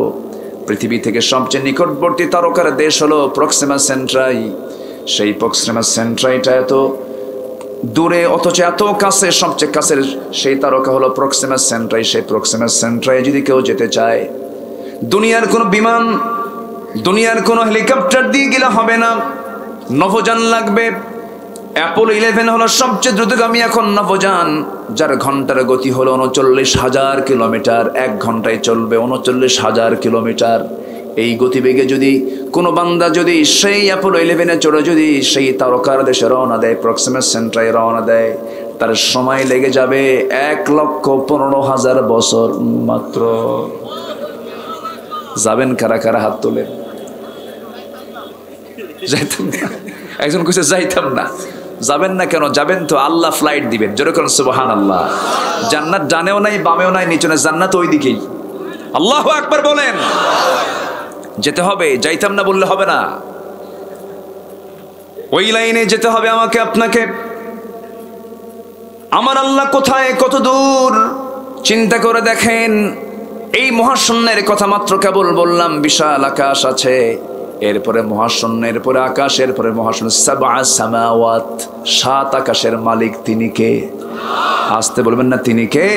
পৃথিবী থেকে সবচেয়ে নিকটবর্তী তারকার দেশ হলো প্রক্সিমা সেন্ট্রাই। সেই প্রক্সিমা সেন্ট্রাইটা এত দূরে অথচ এত কাছে, সবচেয়ে কাছের সেই তারকা হলো প্রক্সিমা সেন্ট্রাই। সেই প্রক্সিমা সেন্ট্রাই যদি কেউ যেতে চায়, দুনিয়ার কোনো বিমান, দুনিয়ার কোনো হেলিকপ্টার দিয়ে গেলে হবে না, নভোযান লাগবে। অ্যাপোলো 11 হলো সবচেয়ে দ্রুতগামী এখন নভোযান, যার ঘন্টার গতি হলো 39,000 কিলোমিটার। 1 ঘন্টায় চলবে 39,000 কিলোমিটার। এই গতিবেগে যদি কোনো বান্দা যদি সেই অ্যাপোলো 11-এ চড়ে যদি সেই তারকার দেশে রওনা দেয়, প্রক্সিমা সেন্ট্রাই রওনা দেয়, তার সময় লেগে যাবে 1,15,000 বছর মাত্র। যাবেন কারা কারা? হাত তোলেন। যাইতাম না, একজন কইছে যাইতাম না। যাবেন না কেন? যাবেন তো, আল্লাহ ফ্লাইট দিবেন। জোরে করুন সুবহানাল্লাহ। জান্নাত ডানেও নাই বামেও নাই নিচে নাই, জান্নাত ওই দিকেই। আল্লাহু আকবার বলেন। যেতে হবে, যাইতাম না বললে হবে না। ওই লাইনে যেতে হবে আমাকে আপনাকে। আমার আল্লাহ কোথায়, কত দূর, চিন্তা করে দেখেন। এই মহাশূন্যের কথা মাত্র কেবল বললাম, বিশাল আকাশ আছে, এরপরে মহাশূন্য, এরপরে আকাশ, এরপরে মহাশূন্য, সাবআ সামাওয়াত, 7 আকাশের মালিক তিনি কে? আসতে বলবেন না, তিনি কে?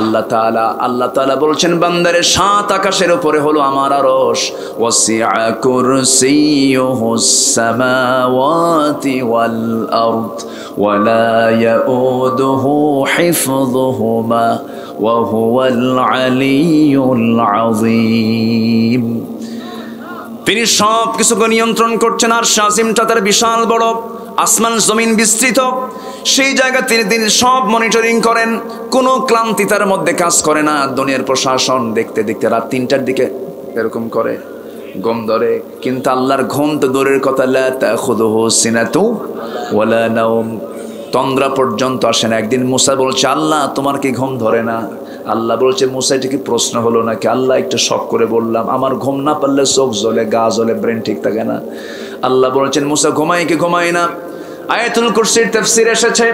আল্লাহ তাআলা। আল্লাহ তাআলা বলছেন বান্দারে, 7 আকাশের উপরে হলো আমার আরশ। ওয়াসিআ কুরসিয়ুহুস সামাওয়াতি ওয়াল আরদ ওয়ালা ইয়াউদুহু হিফযুহুমা ওয়া হুয়াল আলিয়্যুল আযীম। তিনি সব কিছুকে নিয়ন্ত্রণ করছেন। আর শাসিমটা তার বিশাল বড়, আসমান জমিন বিস্তৃত, সেই জায়গা তিনি সব মনিটরিং করেন। কোনো ক্লান্তি তার মধ্যে কাজ করে না। দুনিয়ার প্রশাসন দেখতে দেখতে রাত 3টার দিকে এরকম করে, ঘুম ধরে। কিন্তু আল্লাহর ঘুম তো দূরের কথা, লা তাখুযুহু সিনাতু ওয়ালা নাওম, তন্দ্রা পর্যন্ত আসে না। একদিন মুসা বলছে, আল্লাহ তোমার কি ঘুম ধরে না? আল্লাহ বলছে, মুসা এটা কি প্রশ্ন হলো নাকি? আল্লাহ একটু শখ করে বললাম, আমার ঘুম না পারলে চোখ জ্বলে, গা জ্বলে, ব্রেন ঠিক থাকে না। আল্লাহ বলছেন, মুসা ঘুমাই কি ঘুমাই না? আয়াতুল কুরসির তাফসীর এসেছে,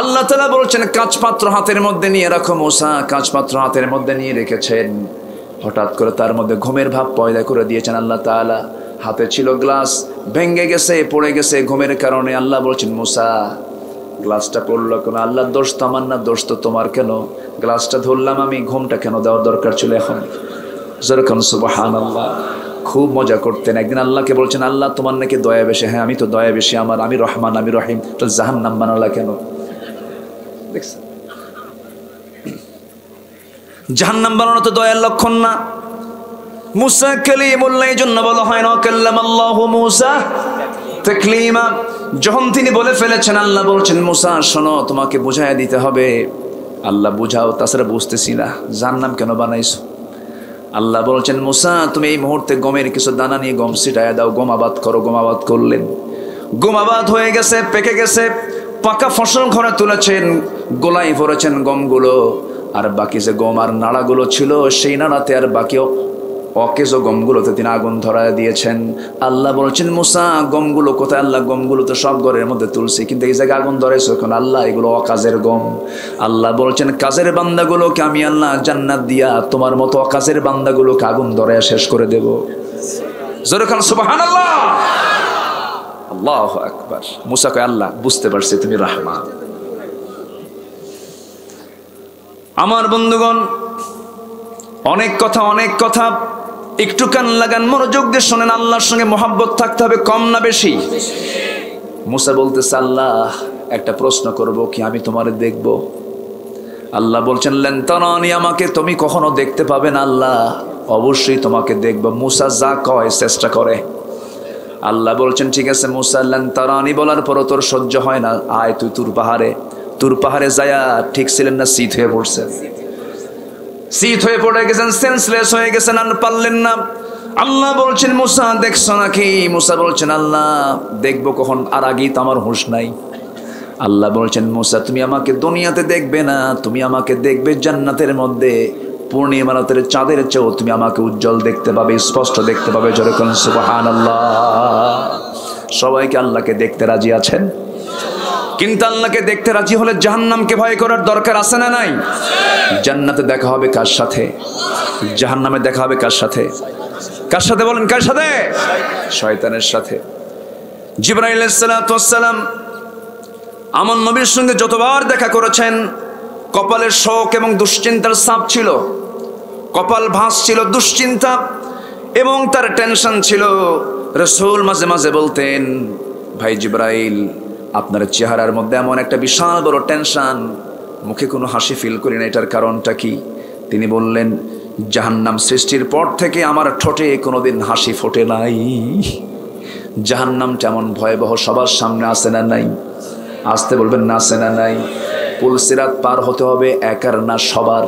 আল্লাহ তাআলা বলছেন, কাঁচপাত্র হাতের মধ্যে নিয়ে রাখো। মুসা কাঁচপাত্র হাতের মধ্যে নিয়ে রেখেছেন। হঠাৎ করে তার মধ্যে ঘুমের ভাব পয়দা করে দিয়েছেন আল্লাহ তাআলা। হাতে ছিল গ্লাস, ভেঙে গেছে, পড়ে গেছে ঘুমের কারণে। আল্লাহ বলছেন, মুসা গ্লাসটা পড়লো কেন? আল্লাহ, দোষ তো আমার না, দোষ তো তোমার। কেন? গ্লাসটা ধরলাম আমি, ঘুমটা কেন দেওয়ার দরকার ছিল এখন? যেরকম সুবহানাল্লাহ। খুব মজা করতেন। একদিন আল্লাহকে বলছেন, আল্লাহ তোমার নাকি দয়া বেশি। হ্যাঁ, আমি তো দয়া বেশি, আমার, আমি রহমান, আমি রহিম। তো জাহান্নাম বানালা কেন? দেখছেন, জাহান্নাম বানানো তো দয়ার লক্ষণ না। মুসা কালিমুল্লাহ, এই জন্য বলা হয় না কাল্লামাল্লাহু মুসা তাকলিমা। যখন তিনি বলে ফেলেছেন, আল্লাহ বলছেন, মুসা শোনো, তোমাকে বুঝাইয়া দিতে হবে। আল্লাহ বুঝাও, তাছাড়া বুঝতেছি না, জাহান্নাম কেন বানাইছো? আল্লাহ বলছেন, মুসা তুমি এই মুহূর্তে গমের কিছু দানা নিয়ে গম ছিটায়া দাও, গম আবাদ করো। গম আবাদ করলেন, গম আবাদ হয়ে গেছে, পেকে গেছে, পাকা ফসল ঘরে তুলেছেন, গোলাই ভরেছেন গমগুলো। আর বাকি যে গম আর নাড়াগুলো ছিল, সেই নাড়াতে আর বাকি অকেজো গমগুলোতে তিনি আগুন ধরায় দিয়েছেন। আল্লাহ বলছেন, মুসা গমগুলো কোথায়? আল্লাহ, গমগুলো তো সব ঘরের মধ্যে তুলছি, কিন্তু এই জায়গায় আগুন ধরেছে এখন। আল্লাহ, এগুলো অকাজের গম। আল্লাহ বলছেন, কাজের বান্দাগুলোকে আমি আল্লাহ জান্নাত দিয়া তোমার মতো অকাজের বান্দাগুলোকে আগুন ধরে শেষ করে দেব। জোরে খান সুবহানাল্লাহ। আল্লাহু আকবার। মুসা কয়, আল্লাহ বুঝতে পারছি তুমি রহমান। আমার বন্ধুগণ, অনেক কথা, অনেক কথা, একটু কান লাগান, মনোযোগ দিয়ে শোনেন। আল্লাহর সঙ্গে মহব্বত থাকতে হবে, কম না বেশি? মুসা বলতেছে, আল্লাহ একটা প্রশ্ন করব, কি আমি তোমারে দেখব? আল্লাহ বলছেন, লেন তারানি, আমাকে তুমি কখনো দেখতে পাবে না। আল্লাহ, অবশ্যই তোমাকে দেখব। মুসা যা কয় চেষ্টা করে। আল্লাহ বলছেন, ঠিক আছে মুসা, লেন তারানি বলার পরও তোর সহ্য হয় না, আয় তুই তুর পাহাড়ে। তুর পাহাড়ে যায়া ঠিক ছিলেন না, শীত হয়ে পড়ছে, শীত হয়ে পড়ে গেছেন, সেন্সলেস হয়ে গেছেন, আর পারলেন না। আল্লাহ বলছেন, মুসা দেখছো নাকি? মুসা বলছেন, আল্লাহ দেখবো কখন, আর আগেই তো আমার হুঁশ নাই। আল্লাহ বলছেন, মুসা তুমি আমাকে দুনিয়াতে দেখবে না, তুমি আমাকে দেখবে জান্নাতের মধ্যে। পূর্ণিমা রাতের চাঁদের চেয়েও তুমি আমাকে উজ্জ্বল দেখতে পাবে, স্পষ্ট দেখতে পাবে। জোরে বলুন সুবহানাল্লাহ। সবাইকে আল্লাহকে দেখতে রাজি আছেন? কিন্তু আল্লাহকে দেখতে রাজি হলে জাহান্নামকে ভয় করার দরকার আছে না নাই? জান্নাতে দেখা হবে কার সাথে? জাহান্নামে দেখা হবে কার সাথে? কার সাথে বলেন, কার সাথে? শয়তানের সাথে। জিবরাইল আলাইহিস সালাতু ওয়াস সালাম আমার নবীর সঙ্গে যতবার দেখা করেছেন, কপালের শোক এবং দুশ্চিন্তার ছাপ ছিল, কপাল ভাসছিল দুশ্চিন্তা এবং তার টেনশন ছিল। রাসূল মাঝে মাঝে বলতেন, ভাই জিবরাইল, আপনার চেহারার মধ্যে এমন একটা বিশাল বড় টেনশন, মুখে কোনো হাসি ফিল করি না, এটার কারণটা কি? তিনি বললেন, জাহান্নাম সৃষ্টির পর থেকে আমার ঠোঁটে কোনোদিন হাসি ফোটে নাই। জাহান্নামটা এমন ভয়াবহ, সবার সামনে আছে না নাই? আসতে বলবেন না, আছে না নাই? পুলসিরাত পার হতে হবে একার না সবার?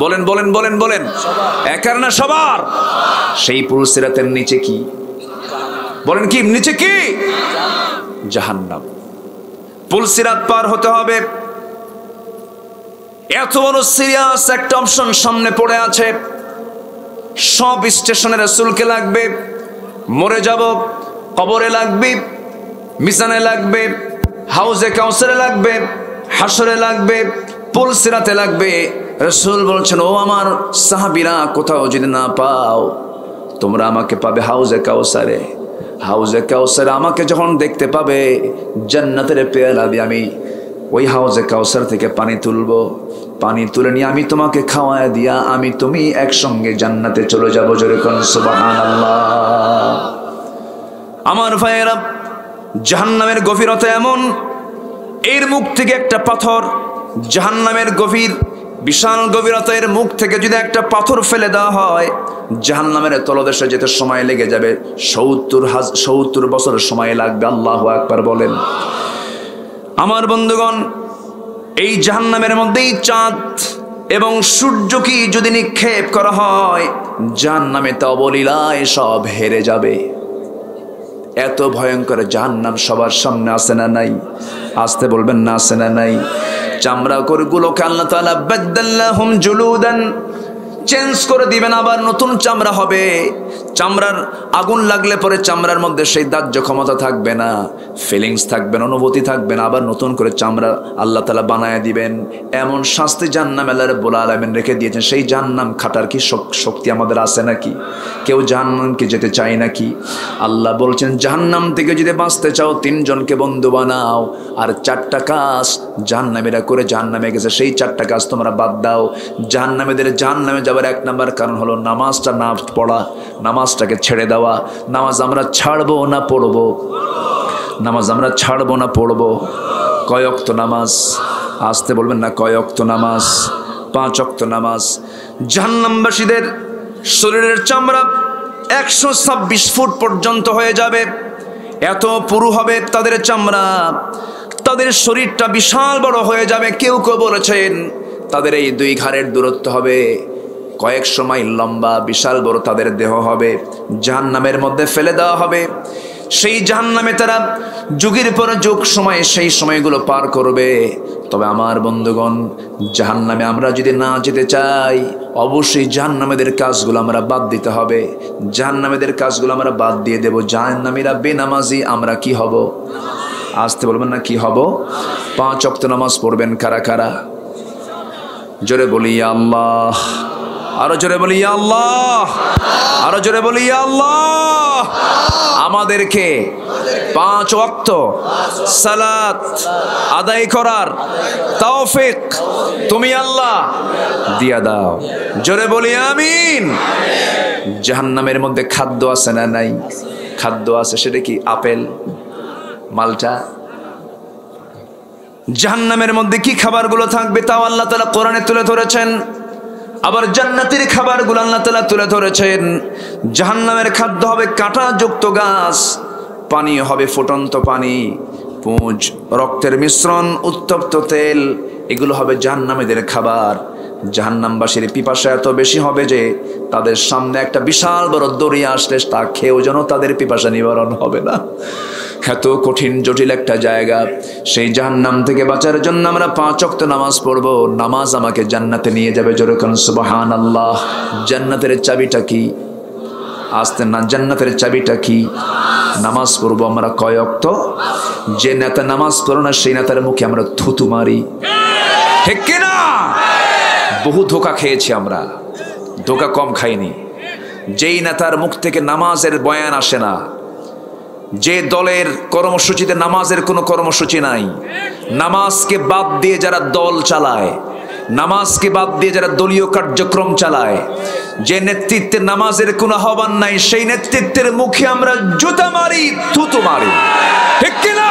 বলেন বলেন বলেন বলেন, একার না সবার? সেই পুলসিরাতের নিচে কি? বলেন কি নিচে কি? জাহান্নাম। পুলসিরাত পার হতে হবে, এত বড় সিরিয়াস একটা অপশন সামনে পড়ে আছে। সব স্টেশনে রাসূলকে লাগবে, মরে যাব, কবরে লাগবে, মিজানে লাগবে, হাউজে কাউসারে লাগবে, হাসরে লাগবে, পুল সিরাতে লাগবে। রাসূল বলছেন, ও আমার সাহাবীরা, কোথাও যদি না পাও তোমরা আমাকে পাবে হাউজে কাউসারে। হাউজে কাউসারে আমাকে যখন দেখতে পাবে, জান্নাতের পেয়ালা দিয়ে আমি ওই হাউজে কাউসার থেকে পানি তুলবো, পানি তুলে নিয়ে আমি তোমাকে খাওয়ায় দিয়া আমি তুমি একসঙ্গে জান্নাতে চলে যাবো। জোরে কোন সুবহানাল্লাহ। আমার ভাইয়েরা, জাহান্নামের গভীরতা এমন, এর মুখ থেকে একটা পাথর, জাহান্নামের গভীর বিশাল গভীরতা, এর মুখ থেকে যদি একটা পাথর ফেলে দেওয়া হয়, জাহান্নামের তলদেশে যেতে সময় লেগে যাবে 70 বছরের সময় লাগবে। আল্লাহু আকবার বলেন। আমার বন্ধুগণ, এই জাহান্নামের মধ্যেই চাঁদ এবং সূর্যকে যদি নিক্ষেপ করা হয়, জাহান্নামে তা অবলীলায় সব হেরে যাবে। এত ভয়ঙ্কর জাহান্নাম সবার সামনে আছে না নাই? আসতে বলবেন না, আছে না নাই? চামড়া গুলোকে আল্লাহ তাআলা বাদদাল্লাহুম জুলুদান, চেঞ্জ করে দিবেন, আবার নতুন চামড়া হবে। চামড়ার আগুন লাগলে পরে চামড়ার মধ্যে সেই দাহ্য ক্ষমতা থাকবে না, ফিলিংস থাকবে না, অনুভূতি থাকবে না, আবার নতুন করে চামড়া আল্লাহ তাআলা বানায় দিবেন। এমন শাস্তি জাহান্নাম আল্লাহ রাব্বুল আলামিন রেখে দিয়েছেন। সেই জাহান্নাম খাটার কি শক্তি আমাদের আছে নাকি? কেউ জাহান্নামকে যেতে চায় নাকি? আল্লাহ বলছেন, জাহান্নাম থেকে যদি বাঁচতে চাও 3 জনকে বন্ধু বানাও, আর 4টা কাজ জাহান্নামীরা করে জাহান্নামে গেছে, সেই 4টা কাজ তোমরা বাদ দাও। জাহান্নামীদের জাহান্নামে যাবার 1 নাম্বার কারণ হলো নামাজটা না পড়া, নামাজটাকে ছেড়ে দেওয়া। নামাজ আমরা ছাড়বো না পড়বো? নামাজ আমরা ছাড়বো না পড়বো? কয় ওয়াক্ত নামাজ? আসতে বলবেন না, কয় ওয়াক্ত নামাজ? 5 ওয়াক্ত নামাজ। জাহান্নামবাসীদের শরীরের চামড়া 126 ফুট পর্যন্ত হয়ে যাবে, এত পুরু হবে তাদের চামড়া, তাদের শরীরটা বিশাল বড় হয়ে যাবে। কেউ কেউ বলেছেন তাদের এই 2 ঘাড়ের দূরত্ব হবে কয়েকশো মাইল লম্বা, বিশাল বড় তাদের দেহ হবে। জাহান্নামের মধ্যে ফেলে দেওয়া হবে। সেই জাহান্নামে তারা যুগের পর যুগ সময় সেই সময়গুলো পার করবে। তবে আমার বন্ধুগণ, জাহান্নামে আমরা যদি না যেতে চাই, অবশ্যই জাহান্নামীদের কাজগুলো আমরা বাদ দিতে হবে। জাহান্নামীদের কাজগুলো আমরা বাদ দিয়ে দেব। জাহান্নামীরা বেনামাজি, আমরা কি হব? আসতে বলবেন না, কি হব? 5 ওয়াক্ত নামাজ পড়বেন কারা কারা? জোরে বলি ইয়া আল্লাহ। আরো জোরে বলি ইয়া আল্লাহ। আরো জোরে বলি ইয়া আল্লাহ। আমাদেরকে 5 ওয়াক্ত সালাত আদায় করার তৌফিক তুমি আল্লাহ দিয়া দাও। জোরে বলি আমিন। জাহান্নামের মধ্যে খাদ্য আছে না নাই? খাদ্য আছে। সেটা কি? আপেল, মালটা। জাহান্নামের মধ্যে কি খাবারগুলো থাকবে তাও আল্লাহ তাআলা কোরআনে তুলে ধরেছেন। আবার জান্নাতের খাবারগুলো আল্লাহ তাআলা তুলে ধরেছেন। জাহান্নামের খাদ্য হবে কাঁটাযুক্ত গাছ, পানি হবে ফুটন্ত পানি, পুঁজ, রক্তের মিশ্রণ, উত্তপ্ত তেল, এগুলো হবে জাহান্নামীদের খাবার। জাহান্নামবাসীর পিপাসা এত বেশি হবে যে তাদের সামনে একটা বিশাল বড় দরিয়া আসলে তা খেয়েও যেন তাদের পিপাসা নিবারণ হবে না। এত কঠিন জটিল একটা জায়গা। সেই জাহান্নাম থেকে বাঁচার জন্য আমরা 5 ওয়াক্ত নামাজ পড়বো। নামাজ আমাকে জান্নাতে নিয়ে যাবে। জোরে কোন সুবহানাল্লাহ। জান্নাতের চাবিটা কি? আসতে না, জান্নাতের চাবিটা কি? নামাজ পড়বো আমরা কয় ওয়াক্ত? যে নেতা নামাজ পড়ে না সেই নেতার মুখে আমরা থুতু মারি, ঠিক কিনা? বহু ধোকা খেয়েছি আমরা, ধোকা কম খাইনি। যেই নেতার মুখ থেকে নামাজের বয়ান আসে না, যে দলের কর্মসূচিতে নামাজের কোনো কর্মসূচি নাই, নামাজকে বাদ দিয়ে যারা দল চালায়, নামাজকে বাদ দিয়ে যারা দলীয় কার্যক্রম চালায়, যে নেতৃত্বের নামাজের কোনো আহ্বান নাই, সেই নেতৃত্বের মুখে আমরা জুতা মারি, থুতু মারি, ঠিক কিনা?